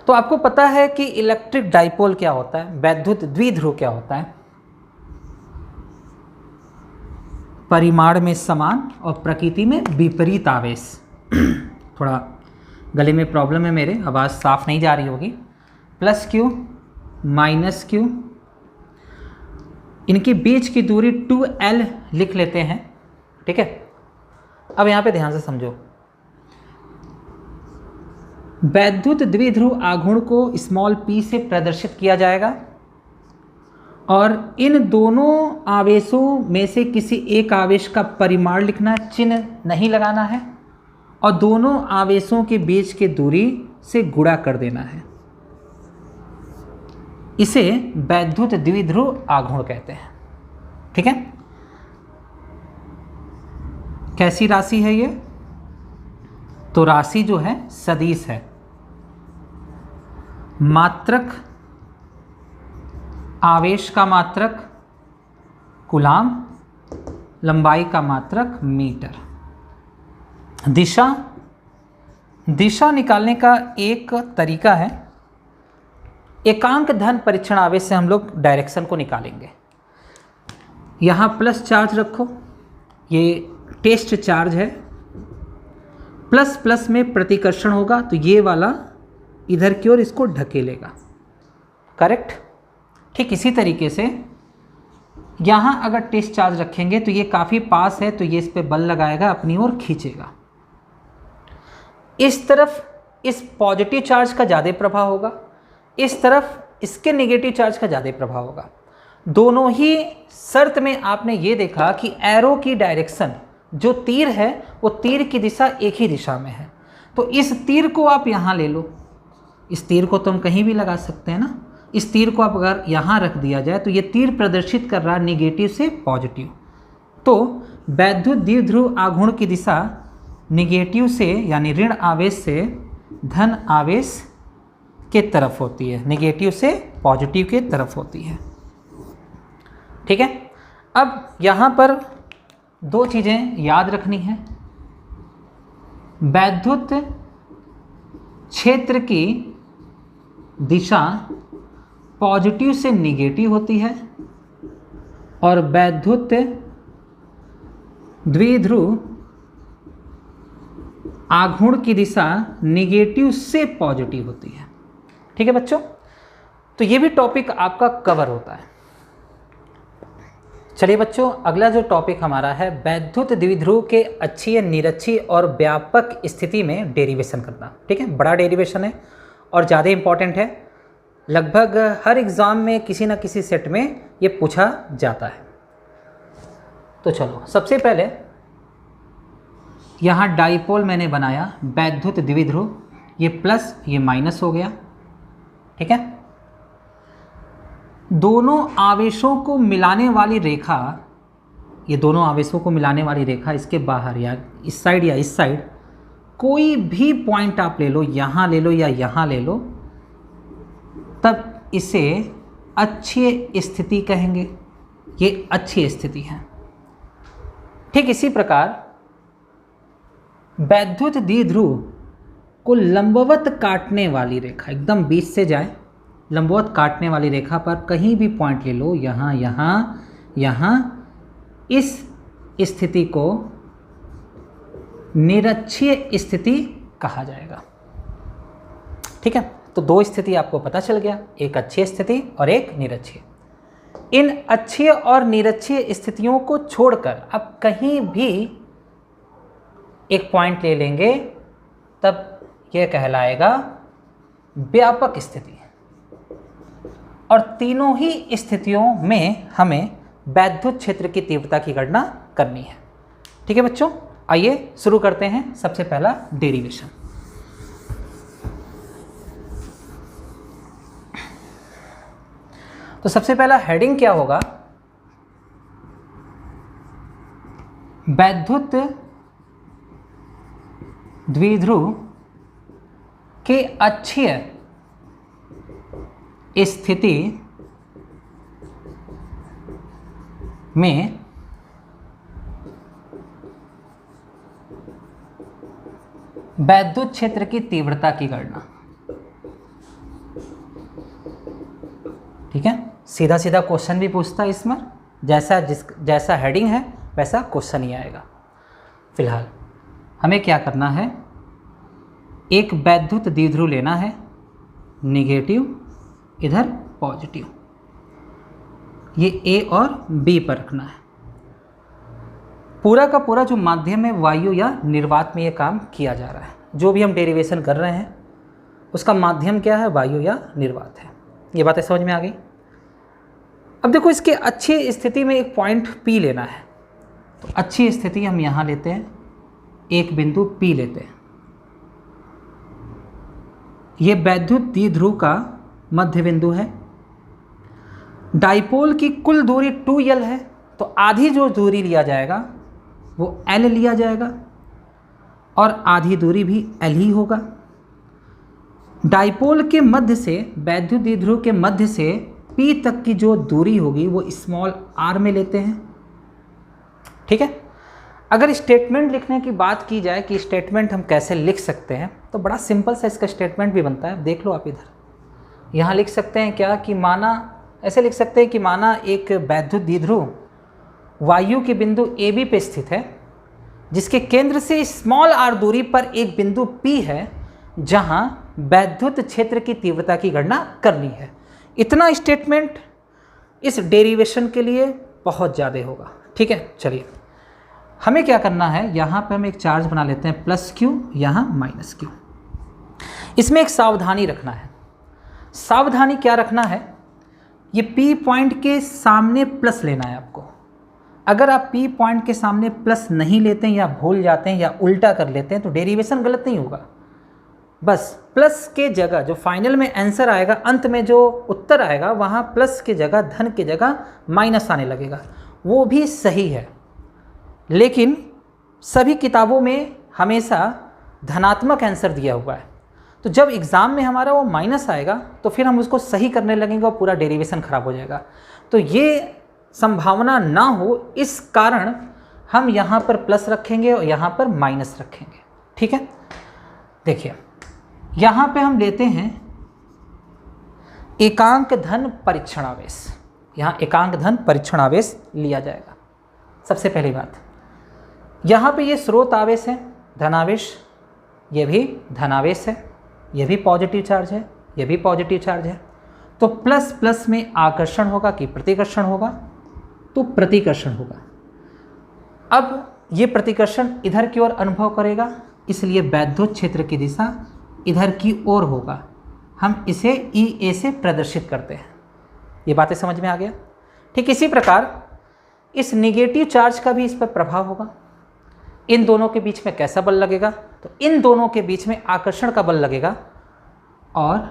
तो आपको पता है कि इलेक्ट्रिक डाइपोल क्या होता है, वैद्युत द्विध्रुव क्या होता है। परिमाण में समान और प्रकृति में विपरीत आवेश। थोड़ा गले में प्रॉब्लम है मेरे, आवाज़ साफ नहीं जा रही होगी। +Q -Q, इनके बीच की दूरी 2L लिख लेते हैं, ठीक है। अब यहाँ पे ध्यान से समझो, वैद्युत द्विध्रुव आघूर्ण को स्मॉल p से प्रदर्शित किया जाएगा और इन दोनों आवेशों में से किसी एक आवेश का परिमाण लिखना, चिन्ह नहीं लगाना है, और दोनों आवेशों के बीच की दूरी से गुणा कर देना है। इसे वैद्युत द्विध्रुव आघूर्ण कहते हैं। ठीक है, कैसी राशि है ये? तो राशि जो है सदिश है। मात्रक, आवेश का मात्रक कूलाम, लंबाई का मात्रक मीटर। दिशा निकालने का एक तरीका है, एकांक धन परीक्षण आवेश से हम लोग डायरेक्शन को निकालेंगे। यहाँ प्लस चार्ज रखो, ये टेस्ट चार्ज है, प्लस प्लस में प्रतिकर्षण होगा तो ये वाला इधर की ओर इसको ढकेलेगा, करेक्ट। ठीक इसी तरीके से यहाँ अगर टेस्ट चार्ज रखेंगे तो ये काफ़ी पास है तो ये इस पे बल लगाएगा, अपनी ओर खींचेगा। इस तरफ इस पॉजिटिव चार्ज का ज़्यादा प्रभाव होगा, इस तरफ इसके नेगेटिव चार्ज का ज़्यादा प्रभाव होगा। दोनों ही शर्त में आपने ये देखा कि एरो की डायरेक्शन, जो तीर है वो तीर की दिशा एक ही दिशा में है। तो इस तीर को आप यहाँ ले लो, इस तीर को तो हम कहीं भी लगा सकते हैं ना। इस तीर को आप अगर यहाँ रख दिया जाए तो ये तीर प्रदर्शित कर रहा है नेगेटिव से पॉजिटिव। तो वैद्युत द्विध्रुव आघूर्ण की दिशा नेगेटिव से यानी ऋण आवेश से धन आवेश के तरफ होती है, नेगेटिव से पॉजिटिव के तरफ होती है। ठीक है, अब यहाँ पर दो चीज़ें याद रखनी है। वैद्युत क्षेत्र की दिशा पॉजिटिव से नेगेटिव होती है और वैद्युत द्विध्रुव आघूर्ण की दिशा नेगेटिव से पॉजिटिव होती है। ठीक है बच्चों, तो ये भी टॉपिक आपका कवर होता है। चलिए बच्चों, अगला जो टॉपिक हमारा है वैद्युत द्विध्रुव के अक्षीय, निरक्षीय और व्यापक स्थिति में डेरिवेशन करना। ठीक है, बड़ा डेरिवेशन है और ज़्यादा इम्पॉर्टेंट है। लगभग हर एग्ज़ाम में किसी न किसी सेट में ये पूछा जाता है। तो चलो, सबसे पहले यहाँ डाइपोल मैंने बनाया वैद्युत द्विध्रुव, ये प्लस ये माइनस हो गया। ठीक है, दोनों आवेशों को मिलाने वाली रेखा, ये दोनों आवेशों को मिलाने वाली रेखा इसके बाहर या इस साइड या इस साइड कोई भी पॉइंट आप ले लो, यहाँ ले लो या यहाँ ले लो, तब इसे अक्षीय स्थिति कहेंगे। ये अक्षीय स्थिति है। ठीक इसी प्रकार वैद्युत द्विध्रुव को लंबवत काटने वाली रेखा, एकदम बीच से जाए, लंबवत काटने वाली रेखा पर कहीं भी पॉइंट ले लो, यहाँ यहाँ यहाँ, इस स्थिति को निरक्षीय स्थिति कहा जाएगा। ठीक है, तो दो स्थिति आपको पता चल गया, एक अक्षीय स्थिति और एक निरक्षीय। इन अक्षीय और निरक्षीय स्थितियों को छोड़कर अब कहीं भी एक पॉइंट ले लेंगे तब यह कहलाएगा व्यापक स्थिति। और तीनों ही स्थितियों में हमें वैद्युत क्षेत्र की तीव्रता की गणना करनी है। ठीक है बच्चों, आइए शुरू करते हैं। सबसे पहला डेरिवेशन। तो सबसे पहला हेडिंग क्या होगा? वैद्युत द्विध्रुव के अक्षीय स्थिति में वैद्युत क्षेत्र की तीव्रता की गणना। ठीक है, सीधा सीधा क्वेश्चन भी पूछता है इसमें, जैसा हेडिंग है वैसा क्वेश्चन ही आएगा। फिलहाल हमें क्या करना है, एक वैद्युत द्विध्रुव लेना है, नेगेटिव इधर पॉजिटिव, ये ए और बी पर रखना है। पूरा का पूरा जो माध्यम है वायु या निर्वात में ये काम किया जा रहा है। जो भी हम डेरिवेशन कर रहे हैं उसका माध्यम क्या है, वायु या निर्वात है। ये बातें समझ में आ गई। अब देखो इसके अच्छी स्थिति में एक पॉइंट P लेना है, तो अच्छी स्थिति हम यहाँ लेते हैं, एक बिंदु P लेते हैं। ये वैद्युत द्विध्रुव का मध्य बिंदु है। डाइपोल की कुल दूरी 2L है, तो आधी जो दूरी लिया जाएगा वो L लिया जाएगा और आधी दूरी भी L ही होगा। डाइपोल के मध्य से, वैद्युत द्विध्रुव के मध्य से P तक की जो दूरी होगी वो स्मॉल r में लेते हैं। ठीक है। अगर स्टेटमेंट लिखने की बात की जाए कि स्टेटमेंट हम कैसे लिख सकते हैं, तो बड़ा सिंपल सा इसका स्टेटमेंट भी बनता है। देख लो आप इधर, यहाँ लिख सकते हैं क्या कि माना, ऐसे लिख सकते हैं कि माना एक वैद्युत द्विध्रुव वायु के बिंदु AB पे स्थित है, जिसके केंद्र से स्मॉल r दूरी पर एक बिंदु P है जहां वैद्युत क्षेत्र की तीव्रता की गणना करनी है। इतना स्टेटमेंट इस डेरिवेशन के लिए बहुत ज़्यादा होगा। ठीक है, चलिए हमें क्या करना है, यहाँ पे हम एक चार्ज बना लेते हैं +Q, यहाँ -Q। इसमें एक सावधानी रखना है। सावधानी क्या रखना है, ये P पॉइंट के सामने प्लस लेना है आपको। अगर आप P पॉइंट के सामने प्लस नहीं लेते हैं या भूल जाते हैं या उल्टा कर लेते हैं तो डेरिवेशन गलत नहीं होगा। बस प्लस के जगह जो फाइनल में आंसर आएगा, अंत में जो उत्तर आएगा, वहाँ प्लस की जगह, धन की जगह माइनस आने लगेगा, वो भी सही है। लेकिन सभी किताबों में हमेशा धनात्मक आंसर दिया हुआ है, तो जब एग्ज़ाम में हमारा वो माइनस आएगा तो फिर हम उसको सही करने लगेंगे और पूरा डेरिवेशन ख़राब हो जाएगा। तो ये संभावना ना हो, इस कारण हम यहाँ पर प्लस रखेंगे और यहाँ पर माइनस रखेंगे। ठीक है, देखिए यहाँ पे हम लेते हैं एकांक धन परीक्षण आवेश। यहाँ एकांक धन परीक्षण आवेश लिया जाएगा। सबसे पहली बात, यहाँ पे ये स्रोत आवेश है धनावेश, ये भी धनावेश है, ये भी पॉजिटिव चार्ज है, ये भी पॉजिटिव चार्ज है। तो प्लस प्लस में आकर्षण होगा कि प्रतिकर्षण होगा, तो प्रतिकर्षण होगा। अब ये प्रतिकर्षण इधर की ओर अनुभव करेगा, इसलिए वैद्युत क्षेत्र की दिशा इधर की ओर होगा। हम इसे EA से प्रदर्शित करते हैं। ये बातें समझ में आ गया। ठीक इसी प्रकार इस निगेटिव चार्ज का भी इस पर प्रभाव होगा। इन दोनों के बीच में कैसा बल लगेगा, तो इन दोनों के बीच में आकर्षण का बल लगेगा और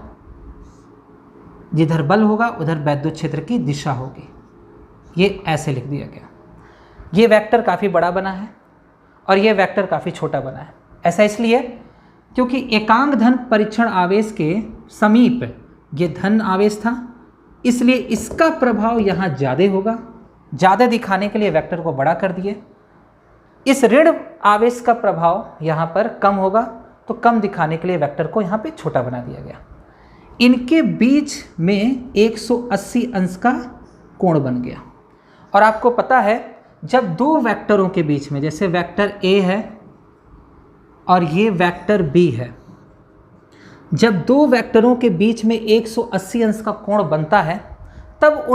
जिधर बल होगा उधर वैद्युत क्षेत्र की दिशा होगी। ये ऐसे लिख दिया गया। ये वेक्टर काफ़ी बड़ा बना है और ये वेक्टर काफ़ी छोटा बना है। ऐसा इसलिए क्योंकि एकांक धन परीक्षण आवेश के समीप ये धन आवेश था, इसलिए इसका प्रभाव यहाँ ज़्यादा होगा। ज़्यादा दिखाने के लिए वेक्टर को बड़ा कर दिए। इस ऋण आवेश का प्रभाव यहाँ पर कम होगा, तो कम दिखाने के लिए वेक्टर को यहाँ पे छोटा बना दिया गया। इनके बीच में 180 अंश का कोण बन गया। और आपको पता है जब दो वेक्टरों के बीच में, जैसे वेक्टर A है और ये वेक्टर B है, जब दो वेक्टरों के बीच में 180 अंश का कोण बनता है तब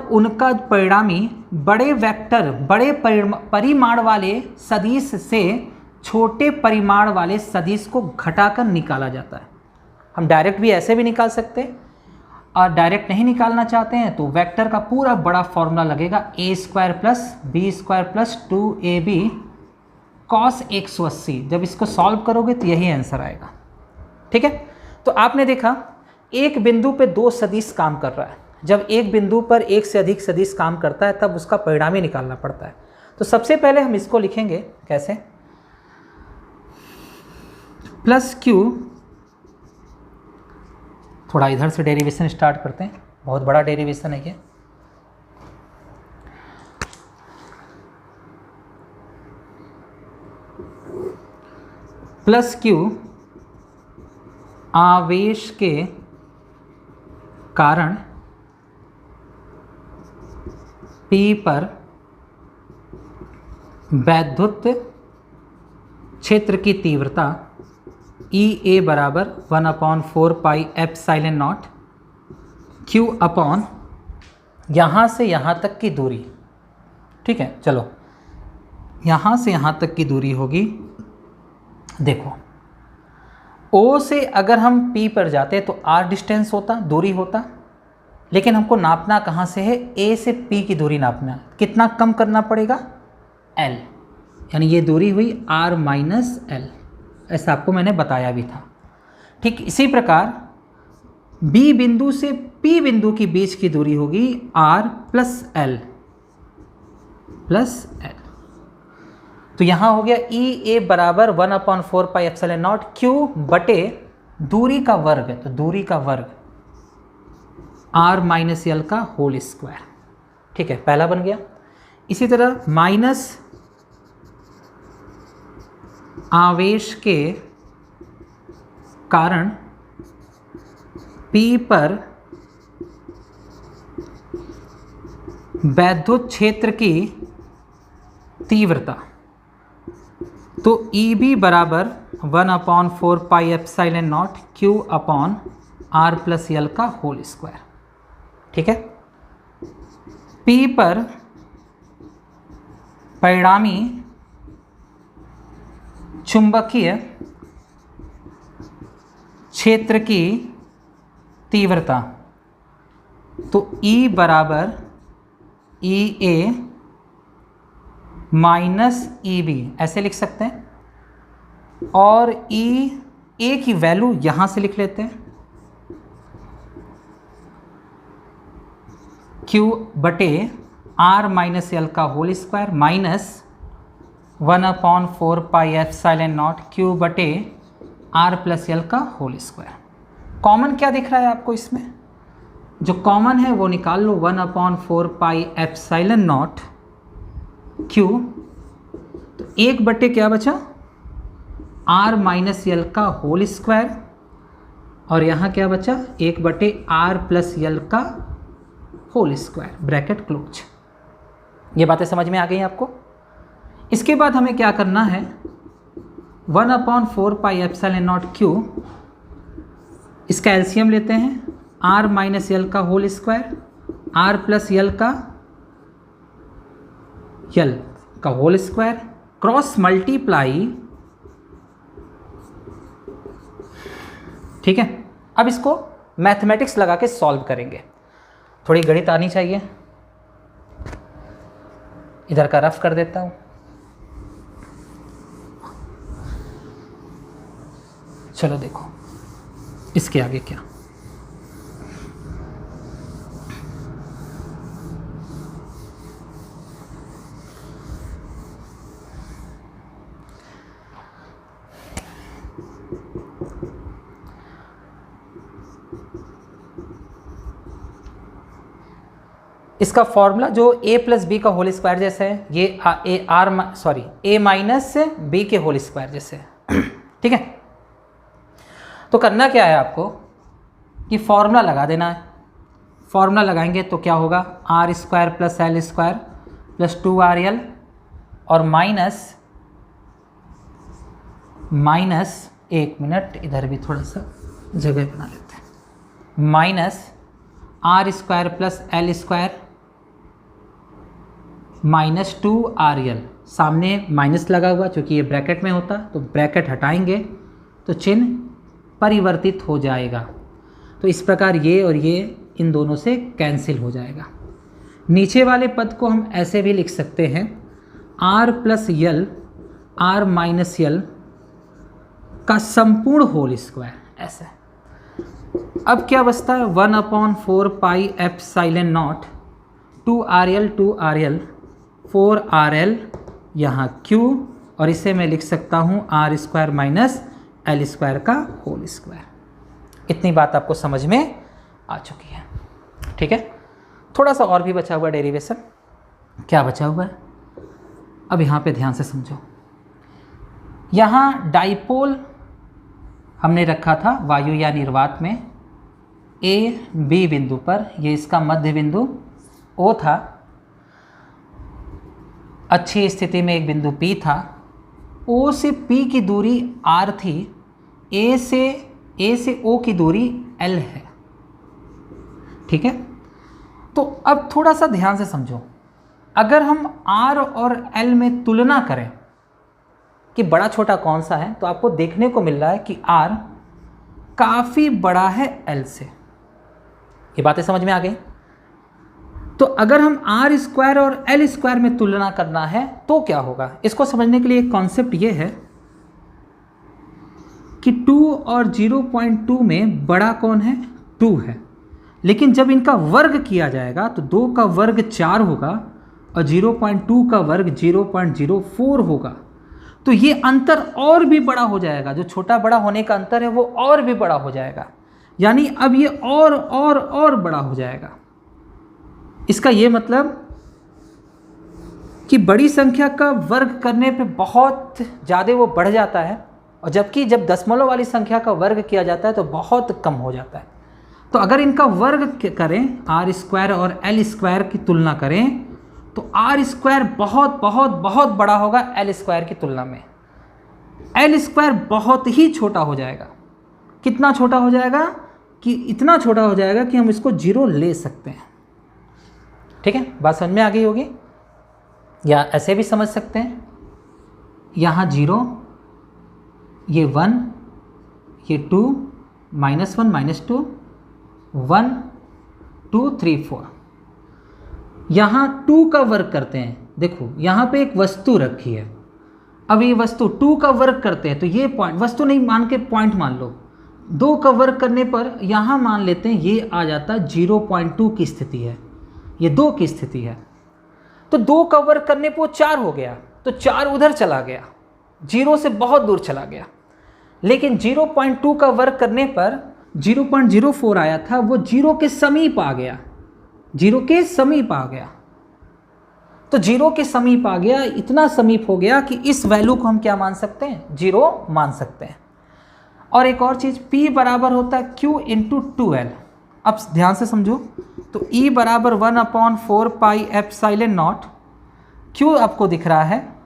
उनका परिणामी बड़े वेक्टर, बड़े परिमाण वाले सदिश से छोटे परिमाण वाले सदिश को घटाकर निकाला जाता है। हम डायरेक्ट भी ऐसे भी निकाल सकते हैं, और डायरेक्ट नहीं निकालना चाहते हैं तो वेक्टर का पूरा बड़ा फॉर्मूला लगेगा a² + b² + 2ab cos 180। जब इसको सॉल्व करोगे तो यही आंसर आएगा। ठीक है, तो आपने देखा एक बिंदु पे दो सदिश काम कर रहा है। जब एक बिंदु पर एक से अधिक सदिश काम करता है तब उसका परिणाम ही निकालना पड़ता है। तो सबसे पहले हम इसको लिखेंगे कैसे, +Q, थोड़ा इधर से डेरिवेशन स्टार्ट करते हैं, बहुत बड़ा डेरिवेशन है ये। +Q आवेश के कारण P पर वैद्युत क्षेत्र की तीव्रता EA बराबर 1/4 पाई ε0 Q अपॉन यहाँ से यहाँ तक की दूरी। ठीक है, चलो यहाँ से यहाँ तक की दूरी होगी। देखो O से अगर हम P पर जाते तो R डिस्टेंस होता, दूरी होता, लेकिन हमको नापना कहाँ से है, ए से पी की दूरी नापना है। कितना कम करना पड़ेगा, एल, यानी ये दूरी हुई r माइनस एल, ऐसा आपको मैंने बताया भी था। ठीक इसी प्रकार बी बिंदु से पी बिंदु के बीच की दूरी होगी r plus L plus L. तो यहाँ हो गया ई ए बराबर 1/4 पाई एप्सिलॉन नॉट क्यू बटे दूरी का वर्ग है, तो दूरी का वर्ग r माइनस एल का होल स्क्वायर। ठीक है, पहला बन गया। इसी तरह माइनस आवेश के कारण P पर वैद्युत क्षेत्र की तीव्रता, तो EB बराबर 1/4 pi epsilon not Q upon R plus L का होल स्क्वायर। ठीक है, P पर परिणामी चुंबकीय क्षेत्र की तीव्रता, तो E बराबर ई ए माइनस ई बी ऐसे लिख सकते हैं, और ई ए की वैल्यू यहाँ से लिख लेते हैं, Q बटे R माइनस एल का whole square minus 1/4 pi epsilon not Q बटे R प्लस एल का होल स्क्वायर। कॉमन क्या दिख रहा है आपको इसमें, जो कॉमन है वो निकाल लो, 1/4 पाई एप्सिलॉन नॉट Q, तो एक बटे क्या बचा, R माइनस एल का होल स्क्वायर, और यहाँ क्या बचा, एक बटे R प्लस एल का होल स्क्वायर, ब्रैकेट क्लोज। ये बातें समझ में आ गई आपको। इसके बाद हमें क्या करना है, 1/4 पाई एप्सिलॉन नॉट Q, इसका एलसीएम लेते हैं, R माइनस एल का whole square, R plus L का होल स्क्वायर, क्रॉस मल्टीप्लाई। ठीक है, अब इसको मैथमेटिक्स लगा के सॉल्व करेंगे। थोड़ी गणित आनी चाहिए, इधर का रफ कर देता हूं। चलो देखो इसके आगे क्या, इसका फॉर्मूला जो a प्लस बी का होल स्क्वायर जैसे है, ये a माइनस बी के होल स्क्वायर जैसे है। ठीक है, तो करना क्या है आपको कि फॉर्मूला लगा देना है। फॉर्मूला लगाएंगे तो क्या होगा, R square plus L square plus 2RL और माइनस एक मिनट, इधर भी थोड़ा सा जगह बना लेते हैं, minus R square plus L square minus 2RL, सामने माइनस लगा हुआ क्योंकि ये ब्रैकेट में होता, तो ब्रैकेट हटाएंगे तो चिन्ह परिवर्तित हो जाएगा। तो इस प्रकार ये और ये इन दोनों से कैंसिल हो जाएगा। नीचे वाले पद को हम ऐसे भी लिख सकते हैं, R plus L R minus L का संपूर्ण होल स्क्वायर, ऐसे। अब क्या बचता है, 1/4 pi epsilon not 2RL 4RL यहाँ Q, और इसे मैं लिख सकता हूँ R square minus L square का होल स्क्वायर। इतनी बात आपको समझ में आ चुकी है। ठीक है, थोड़ा सा और भी बचा हुआ डेरिवेशन। क्या बचा हुआ है, अब यहाँ पे ध्यान से समझो। यहाँ डाइपोल हमने रखा था वायु या निर्वात में A B बिंदु पर, ये इसका मध्य बिंदु O था, अच्छी स्थिति में एक बिंदु P था, O से P की दूरी R थी, A से O की दूरी L है। ठीक है, तो अब थोड़ा सा ध्यान से समझो। अगर हम R और L में तुलना करें कि बड़ा छोटा कौन सा है, तो आपको देखने को मिल रहा है कि R काफ़ी बड़ा है L से। ये बातें समझ में आ गई। तो अगर हम आर स्क्वायर और एल स्क्वायर में तुलना करना है तो क्या होगा, इसको समझने के लिए एक कॉन्सेप्ट ये है कि 2 और 0.2 में बड़ा कौन है, 2 है। लेकिन जब इनका वर्ग किया जाएगा तो 2 का वर्ग 4 होगा और 0.2 का वर्ग 0.04 होगा। तो ये अंतर और भी बड़ा हो जाएगा, जो छोटा बड़ा होने का अंतर है वो और भी बड़ा हो जाएगा, यानी अब ये और बड़ा हो जाएगा। इसका ये मतलब कि बड़ी संख्या का वर्ग करने पे बहुत ज़्यादा वो बढ़ जाता है, और जबकि जब दशमलव वाली संख्या का वर्ग किया जाता है तो बहुत कम हो जाता है। तो अगर इनका वर्ग करें, आर स्क्वायर और एल स्क्वायर की तुलना करें, तो आर स्क्वायर बहुत बड़ा होगा एल स्क्वायर की तुलना में। एल स्क्वायर बहुत ही छोटा हो जाएगा। कितना छोटा हो जाएगा, कि इतना छोटा हो जाएगा कि हम इसको 0 ले सकते हैं। ठीक है, बात समझ में आ गई होगी। या ऐसे भी समझ सकते हैं, यहाँ 0, ये 1, ये 2, -1 -2, 1 2 3 4। यहाँ 2 का वर्ग करते हैं, देखो यहाँ पे एक वस्तु रखी है। अब ये वस्तु 2 का वर्ग करते हैं तो ये पॉइंट, वस्तु नहीं मान के पॉइंट मान लो, 2 का वर्ग करने पर यहाँ मान लेते हैं ये आ जाता है 0.2 की स्थिति है, ये 2 की स्थिति है। तो 2 का वर्ग करने पर वो 4 हो गया, तो 4 उधर चला गया, 0 से बहुत दूर चला गया। लेकिन 0.2 का वर्ग करने पर 0.04 आया था, वो 0 के समीप आ गया, 0 के समीप आ गया। तो 0 के समीप आ गया, इतना समीप हो गया कि इस वैल्यू को हम क्या मान सकते हैं, 0 मान सकते हैं। और एक और चीज़, P बराबर होता है Q इंटू 2L। अब ध्यान से समझो, तो E बराबर 1/4 पाई एप्सिलॉन नॉट, Q आपको दिख रहा है,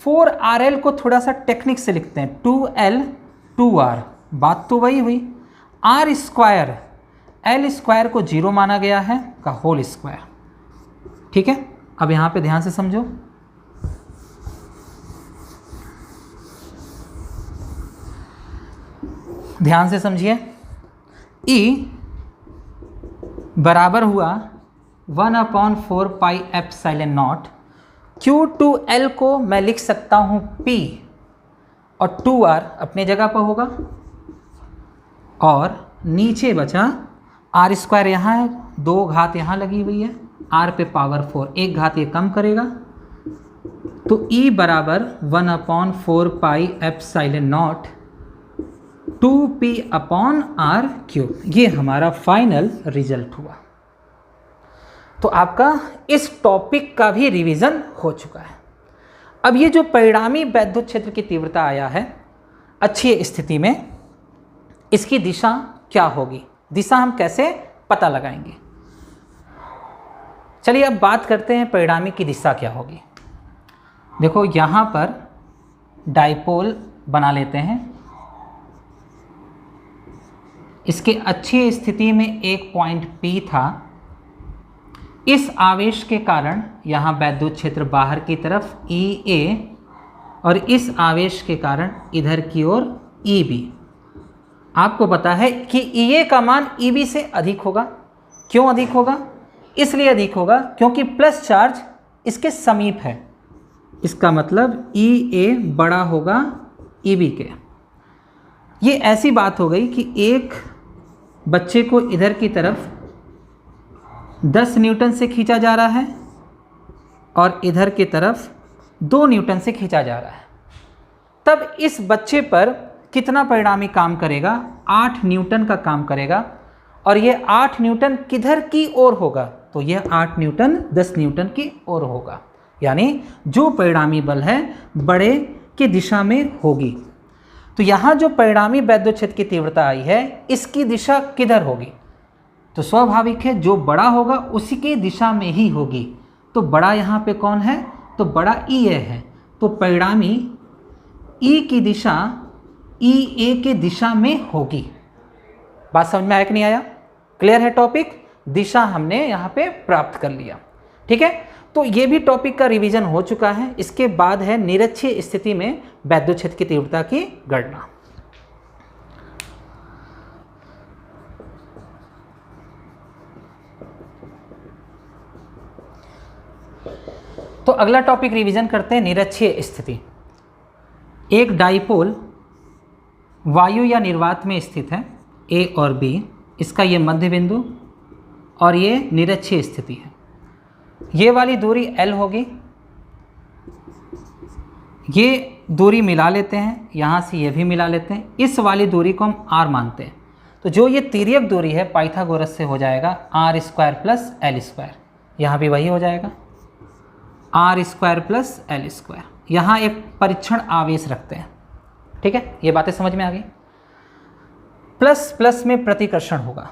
4RL को थोड़ा सा टेक्निक से लिखते हैं, 2L 2R, बात तो वही हुई। R स्क्वायर, L स्क्वायर को 0 माना गया है का होल स्क्वायर। ठीक है, अब यहाँ पे ध्यान से समझो, ध्यान से समझिए। E बराबर हुआ 1/4 पाई एप्सिलॉन नॉट, Q2L को मैं लिख सकता हूँ P, और 2R अपने जगह पर होगा, और नीचे बचा R स्क्वायर यहाँ है, 2 घात यहाँ लगी हुई है, R पे पावर 4, 1 घात ये कम करेगा, तो E बराबर 1/4 पाई एप्सिलॉन नॉट 2P/R³। ये हमारा फाइनल रिजल्ट हुआ। तो आपका इस टॉपिक का भी रिवीजन हो चुका है। अब ये जो परिणामी वैद्युत क्षेत्र की तीव्रता आया है अच्छी स्थिति में, इसकी दिशा क्या होगी, दिशा हम कैसे पता लगाएंगे। चलिए अब बात करते हैं परिणामी की दिशा क्या होगी। देखो यहाँ पर डाइपोल बना लेते हैं, इसके अच्छी स्थिति में एक पॉइंट P था, इस आवेश के कारण यहाँ वैद्युत क्षेत्र बाहर की तरफ EA, और इस आवेश के कारण इधर की ओर EB। आपको पता है कि EA का मान EB से अधिक होगा। क्यों अधिक होगा, इसलिए अधिक होगा क्योंकि प्लस चार्ज इसके समीप है, इसका मतलब EA बड़ा होगा EB के। ये ऐसी बात हो गई कि एक बच्चे को इधर की तरफ 10 न्यूटन से खींचा जा रहा है और इधर की तरफ 2 न्यूटन से खींचा जा रहा है, तब इस बच्चे पर कितना परिणामी काम करेगा, 8 न्यूटन का काम करेगा। और ये 8 न्यूटन किधर की ओर होगा, तो यह 8 न्यूटन 10 न्यूटन की ओर होगा, यानी जो परिणामी बल है बड़े की दिशा में होगी। तो यहाँ जो परिणामी वैद्युत क्षेत्र की तीव्रता आई है, इसकी दिशा किधर होगी, तो स्वाभाविक है जो बड़ा होगा उसी की दिशा में ही होगी। तो बड़ा यहाँ पे कौन है, तो बड़ा EA है, तो परिणामी E की दिशा EA के दिशा में होगी। बात समझ में आया कि नहीं आया, क्लियर है टॉपिक, दिशा हमने यहाँ पे प्राप्त कर लिया। ठीक है, तो ये भी टॉपिक का रिवीजन हो चुका है। इसके बाद है निरक्षीय स्थिति में वैद्युत क्षेत्र की तीव्रता की गणना। तो अगला टॉपिक रिवीजन करते हैं, निरक्षीय स्थिति। एक डाइपोल वायु या निर्वात में स्थित है ए और बी, इसका ये मध्य बिंदु और ये निरक्षीय स्थिति है। ये वाली दूरी L होगी, ये दूरी मिला लेते हैं, यहाँ से ये भी मिला लेते हैं, इस वाली दूरी को हम R मानते हैं। तो जो ये तिर्यक दूरी है पाइथागोरस से हो जाएगा R square plus L square, यहाँ भी वही हो जाएगा R square plus L square. यहाँ एक परीक्षण आवेश रखते हैं, ठीक है, ये बातें समझ में आ गई। प्लस प्लस में प्रतिकर्षण होगा।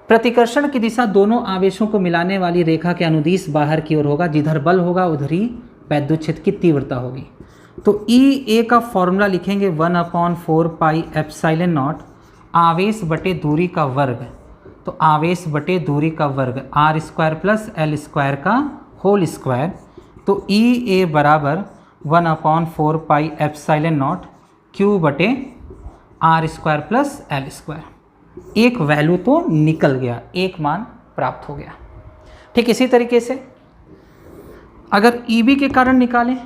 प्रतिकर्षण की दिशा दोनों आवेशों को मिलाने वाली रेखा के अनुदिश बाहर की ओर होगा, जिधर बल होगा उधर ही वैद्युत क्षेत्र की तीव्रता होगी। तो E A का फॉर्मूला लिखेंगे 1/4 पाई एप्सिलॉन नॉट आवेश बटे दूरी का वर्ग, तो आवेश बटे दूरी का वर्ग R square plus L square का होल स्क्वायर। तो E A बराबर 1/4 पाई एप्सिलॉन नॉट Q बटे R square plus L square. एक वैल्यू तो निकल गया, एक मान प्राप्त हो गया। ठीक इसी तरीके से अगर EB के कारण निकालें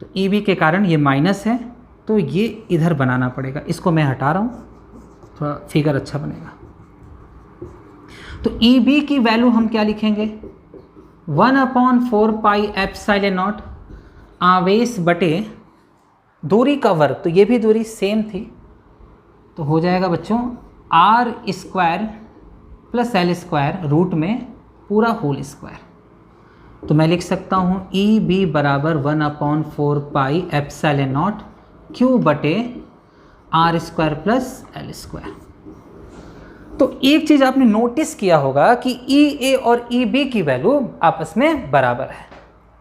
तो EB के कारण ये माइनस है, तो ये इधर बनाना पड़ेगा, इसको मैं हटा रहा हूँ, थोड़ा फिगर अच्छा बनेगा। तो EB की वैल्यू हम क्या लिखेंगे 1/4 पाई एप्सिलॉन नॉट आवेश बटे दूरी का वर्ग, तो ये भी दूरी सेम थी, तो हो जाएगा बच्चों R square plus L square root में पूरा होल स्क्वायर। तो मैं लिख सकता हूँ EB बराबर 1/4 पाई एप्सिलॉन नॉट Q बटे R square plus L square. तो एक चीज़ आपने नोटिस किया होगा कि EA और EB की वैल्यू आपस में बराबर है,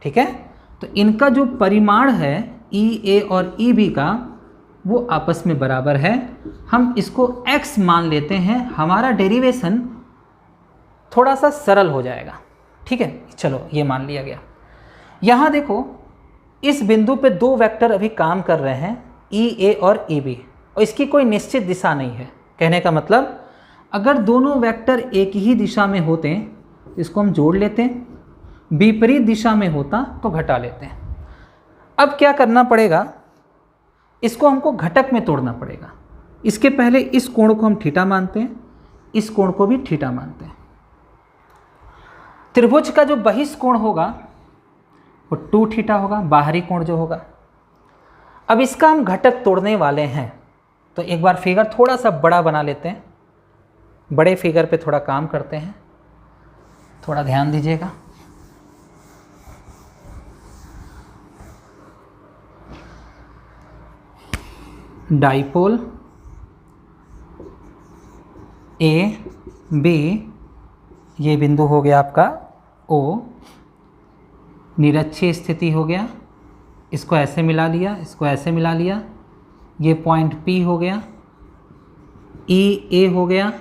ठीक है। तो इनका जो परिमाण है EA और EB का वो आपस में बराबर है। हम इसको x मान लेते हैं, हमारा डेरिवेशन थोड़ा सा सरल हो जाएगा, ठीक है। चलो ये मान लिया गया। यहाँ देखो इस बिंदु पे दो वेक्टर अभी काम कर रहे हैं EA और EB, और इसकी कोई निश्चित दिशा नहीं है। कहने का मतलब अगर दोनों वेक्टर एक ही दिशा में होते हैं इसको हम जोड़ लेते हैं, विपरीत दिशा में होता तो घटा लेते हैं। अब क्या करना पड़ेगा, इसको हमको घटक में तोड़ना पड़ेगा। इसके पहले इस कोण को हम थीटा मानते हैं, इस कोण को भी थीटा मानते हैं। त्रिभुज का जो बहिष्कोण होगा वो 2 थीटा होगा, बाहरी कोण जो होगा। अब इसका हम घटक तोड़ने वाले हैं, तो एक बार फिगर थोड़ा सा बड़ा बना लेते हैं, बड़े फिगर पे थोड़ा काम करते हैं, थोड़ा ध्यान दीजिएगा। डाइपोल A B, ये बिंदु हो गया आपका O, निरक्षीय स्थिति हो गया, इसको ऐसे मिला लिया, इसको ऐसे मिला लिया, ये पॉइंट P हो गया, EA हो गया,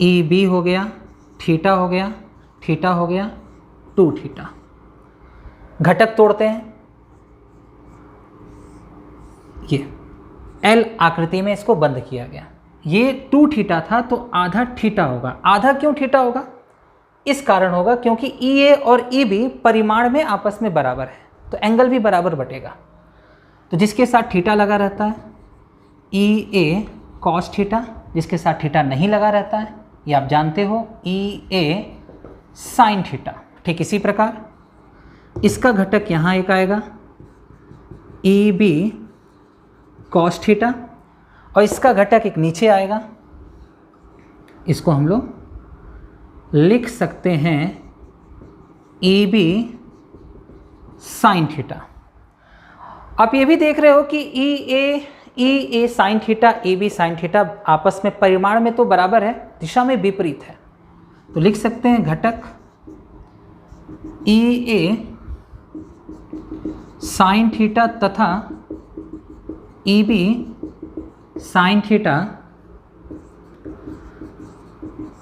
EB हो गया, थीटा हो गया, थीटा हो गया 2 थीटा। घटक तोड़ते हैं, ये L आकृति में इसको बंद किया गया। ये 2 थीटा था तो आधा थीटा होगा। आधा क्यों थीटा होगा, इस कारण होगा क्योंकि EA और EB परिमाण में आपस में बराबर है, तो एंगल भी बराबर बटेगा। तो जिसके साथ थीटा लगा रहता है EA कॉस थीटा, जिसके साथ थीटा नहीं लगा रहता है ये आप जानते हो EA साइन थीटा। ठीक इसी प्रकार इसका घटक यहाँ एक आएगा EB कॉस थीटा, और इसका घटक एक नीचे आएगा, इसको हम लोग लिख सकते हैं EB साइन थीटा। आप ये भी देख रहे हो कि EA sine theta EB sine theta आपस में परिमाण में तो बराबर है, दिशा में विपरीत है। तो लिख सकते हैं घटक EA साइन थीटा तथा EB साइन थीटा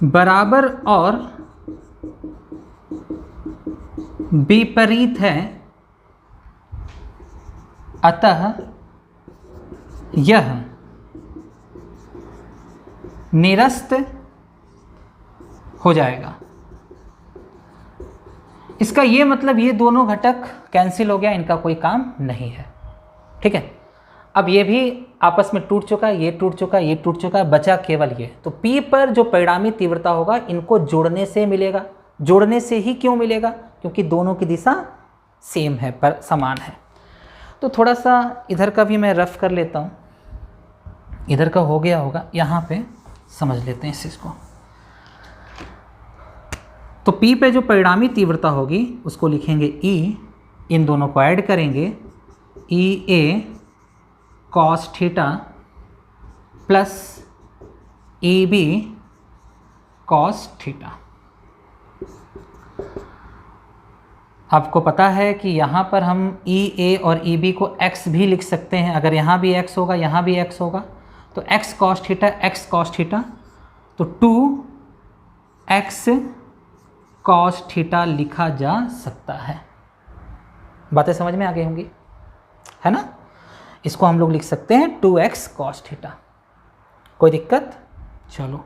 बराबर और विपरीत है, अतः यह निरस्त हो जाएगा। इसका ये मतलब ये दोनों घटक कैंसिल हो गया, इनका कोई काम नहीं है। ठीक है, अब ये भी आपस में टूट चुका है, ये टूट चुका है, ये टूट चुका है, बचा केवल ये। तो P पर जो परिणामी तीव्रता होगा इनको जोड़ने से मिलेगा। जोड़ने से ही क्यों मिलेगा? क्योंकि दोनों की दिशा सेम है, पर समान है। तो थोड़ा सा इधर का भी मैं रफ कर लेता हूँ, इधर का हो गया होगा, यहाँ पे समझ लेते हैं इस चीज़ को। तो P पे जो परिणामी तीव्रता होगी उसको लिखेंगे E, इन दोनों को ऐड करेंगे, EA cos theta plus EB cos theta. आपको पता है कि यहाँ पर हम EA और EB को x भी लिख सकते हैं। अगर यहाँ भी x होगा, यहाँ भी x होगा, तो x cos theta, x cos theta, तो 2x cos थीटा लिखा जा सकता है। बातें समझ में आ गई होंगी, है ना? इसको हम लोग लिख सकते हैं 2x cos थीटा। कोई दिक्कत? चलो,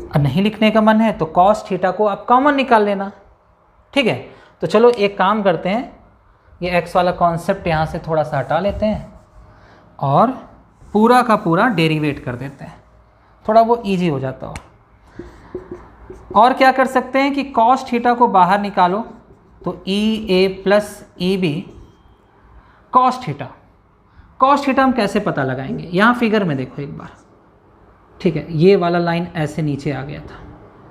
अब नहीं लिखने का मन है तो cos थीटा को आप कॉमन निकाल लेना। ठीक है, तो चलो एक काम करते हैं, ये x वाला कॉन्सेप्ट यहाँ से थोड़ा सा हटा लेते हैं और पूरा का पूरा डेरिवेट कर देते हैं, थोड़ा वो इजी हो जाता हो। और क्या कर सकते हैं कि cos थीटा को बाहर निकालो, तो EA plus EB cos theta. cos theta हम कैसे पता लगाएंगे? यहाँ फिगर में देखो एक बार। ठीक है, ये वाला लाइन ऐसे नीचे आ गया था,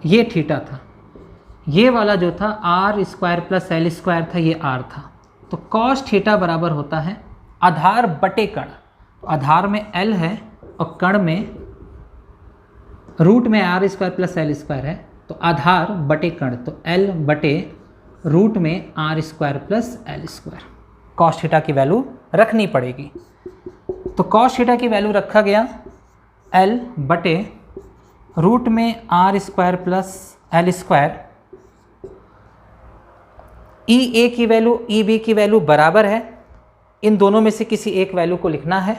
ये थीटा था, ये वाला जो था R square plus L square था, ये आर था। तो cos थीटा बराबर होता है आधार बटे कण। तो आधार में एल है और कण में रूट में R square plus L square है, तो आधार बटे कण, तो एल बटे रूट में R square plus L square. cos theta की वैल्यू रखनी पड़ेगी, तो cos थीटा की वैल्यू रखा गया एल बटे रूट में R square plus L square. E A की वैल्यू ई बी की वैल्यू बराबर है, इन दोनों में से किसी एक वैल्यू को लिखना है।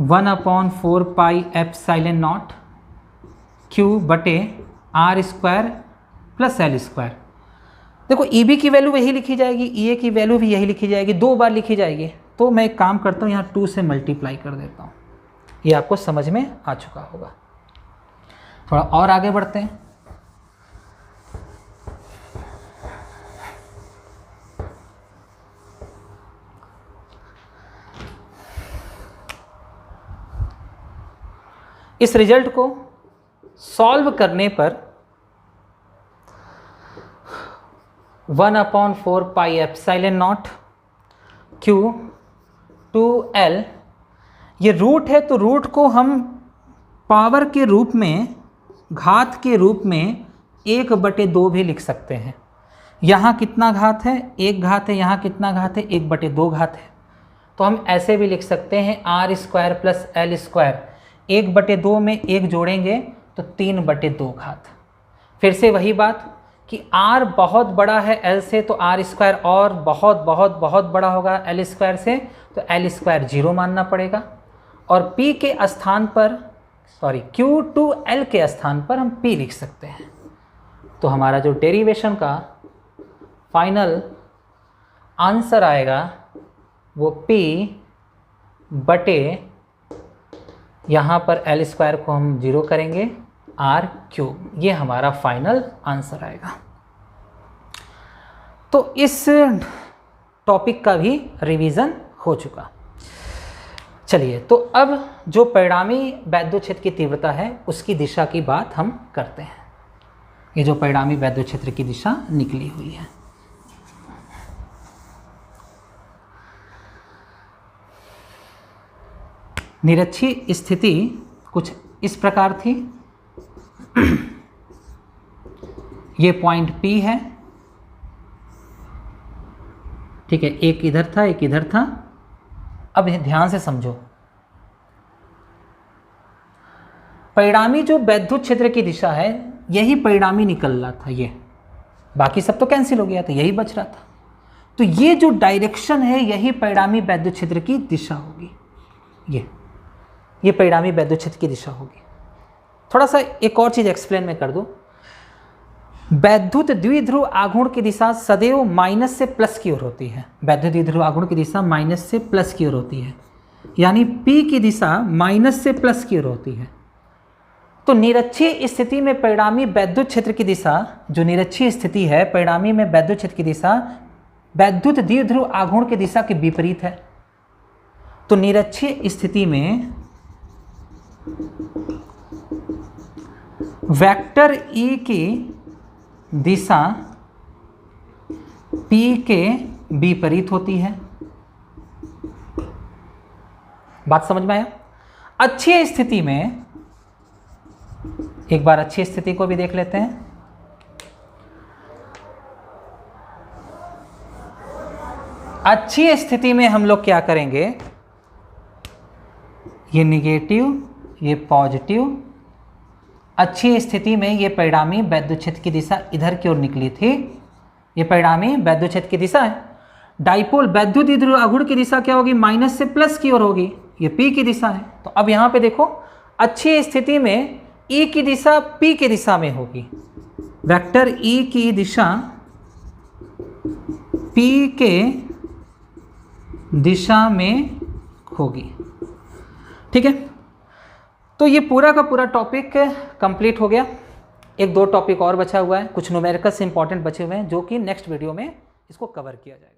1/4 पाई एप्सिलॉन नॉट क्यू बटे R square plus L square. देखो ई बी की वैल्यू वही लिखी जाएगी, ई ए की वैल्यू भी यही लिखी जाएगी, दो बार लिखी जाएगी। तो मैं एक काम करता हूँ, यहाँ 2 से मल्टीप्लाई कर देता हूँ। ये आपको समझ में आ चुका होगा। थोड़ा और आगे बढ़ते हैं। इस रिजल्ट को सॉल्व करने पर 1/4 pi epsilon naught Q 2L, ये रूट है, तो रूट को हम पावर के रूप में, घात के रूप में 1/2 भी लिख सकते हैं। यहाँ कितना घात है? 1 घात है। यहाँ कितना घात है? 1/2 घात है। तो हम ऐसे भी लिख सकते हैं R square plus L square, 1/2 में 1 जोड़ेंगे तो 3/2 घात। फिर से वही बात कि r बहुत बड़ा है l से, तो r स्क्वायर और बहुत बहुत बहुत बड़ा होगा l स्क्वायर से, तो l स्क्वायर 0 मानना पड़ेगा। और p के स्थान पर, Q2L के स्थान पर हम p लिख सकते हैं। तो हमारा जो डेरिवेशन का फाइनल आंसर आएगा वो p बटे, यहाँ पर एल स्क्वायर को हम 0 करेंगे, आर क्यूब, ये हमारा फाइनल आंसर आएगा। तो इस टॉपिक का भी रिवीजन हो चुका। चलिए, तो अब जो परिणामी वैद्युत क्षेत्र की तीव्रता है उसकी दिशा की बात हम करते हैं। ये जो परिणामी वैद्युत क्षेत्र की दिशा निकली हुई है, निरक्षीय स्थिति कुछ इस प्रकार थी। ये पॉइंट P है, ठीक है, एक इधर था, एक इधर था। अब ध्यान से समझो, परिणामी जो वैद्युत क्षेत्र की दिशा है यही परिणामी निकल रहा था, ये बाकी सब तो कैंसिल हो गया था, यही बच रहा था। तो ये जो डायरेक्शन है यही परिणामी वैद्युत क्षेत्र की दिशा होगी। ये परिणामी वैद्युत क्षेत्र की दिशा होगी। थोड़ा सा एक और चीज़ एक्सप्लेन मैं कर दूं। वैद्युत द्विध्रुव आघूर्ण की दिशा सदैव माइनस से प्लस की ओर होती है। वैद्युत द्विध्रुव आघूर्ण की दिशा माइनस से प्लस की ओर होती है, यानी P की दिशा माइनस से प्लस की ओर होती है। तो निरक्षीय स्थिति में परिणामी वैद्युत क्षेत्र की दिशा, जो निरक्षीय स्थिति है, परिणामी में वैद्युत क्षेत्र की दिशा वैद्युत द्विध्रुव आघूर्ण की दिशा के विपरीत है। तो निरक्षीय स्थिति में वेक्टर E की दिशा P के विपरीत होती है। बात समझ में आया? अच्छी स्थिति में, एक बार अच्छी स्थिति को भी देख लेते हैं। अच्छी स्थिति में हम लोग क्या करेंगे, ये निगेटिव, ये पॉजिटिव। अच्छी स्थिति में ये परिणामी वैद्युत क्षेत्र की दिशा इधर की ओर निकली थी, ये परिणामी वैद्युत क्षेत्र की दिशा है। डाइपोल वैद्युत द्विध्रुव आघूर्ण की दिशा क्या होगी, माइनस से प्लस की ओर होगी, ये P की दिशा है। तो अब यहाँ पे देखो, अच्छी स्थिति में E की दिशा P की दिशा में होगी, वेक्टर E की दिशा P के दिशा में होगी। ठीक है, तो ये पूरा का पूरा टॉपिक कंप्लीट हो गया। एक दो टॉपिक और बचा हुआ है, कुछ न्यूमेरिकल से इंपॉर्टेंट बचे हुए हैं, जो कि नेक्स्ट वीडियो में इसको कवर किया जाएगा।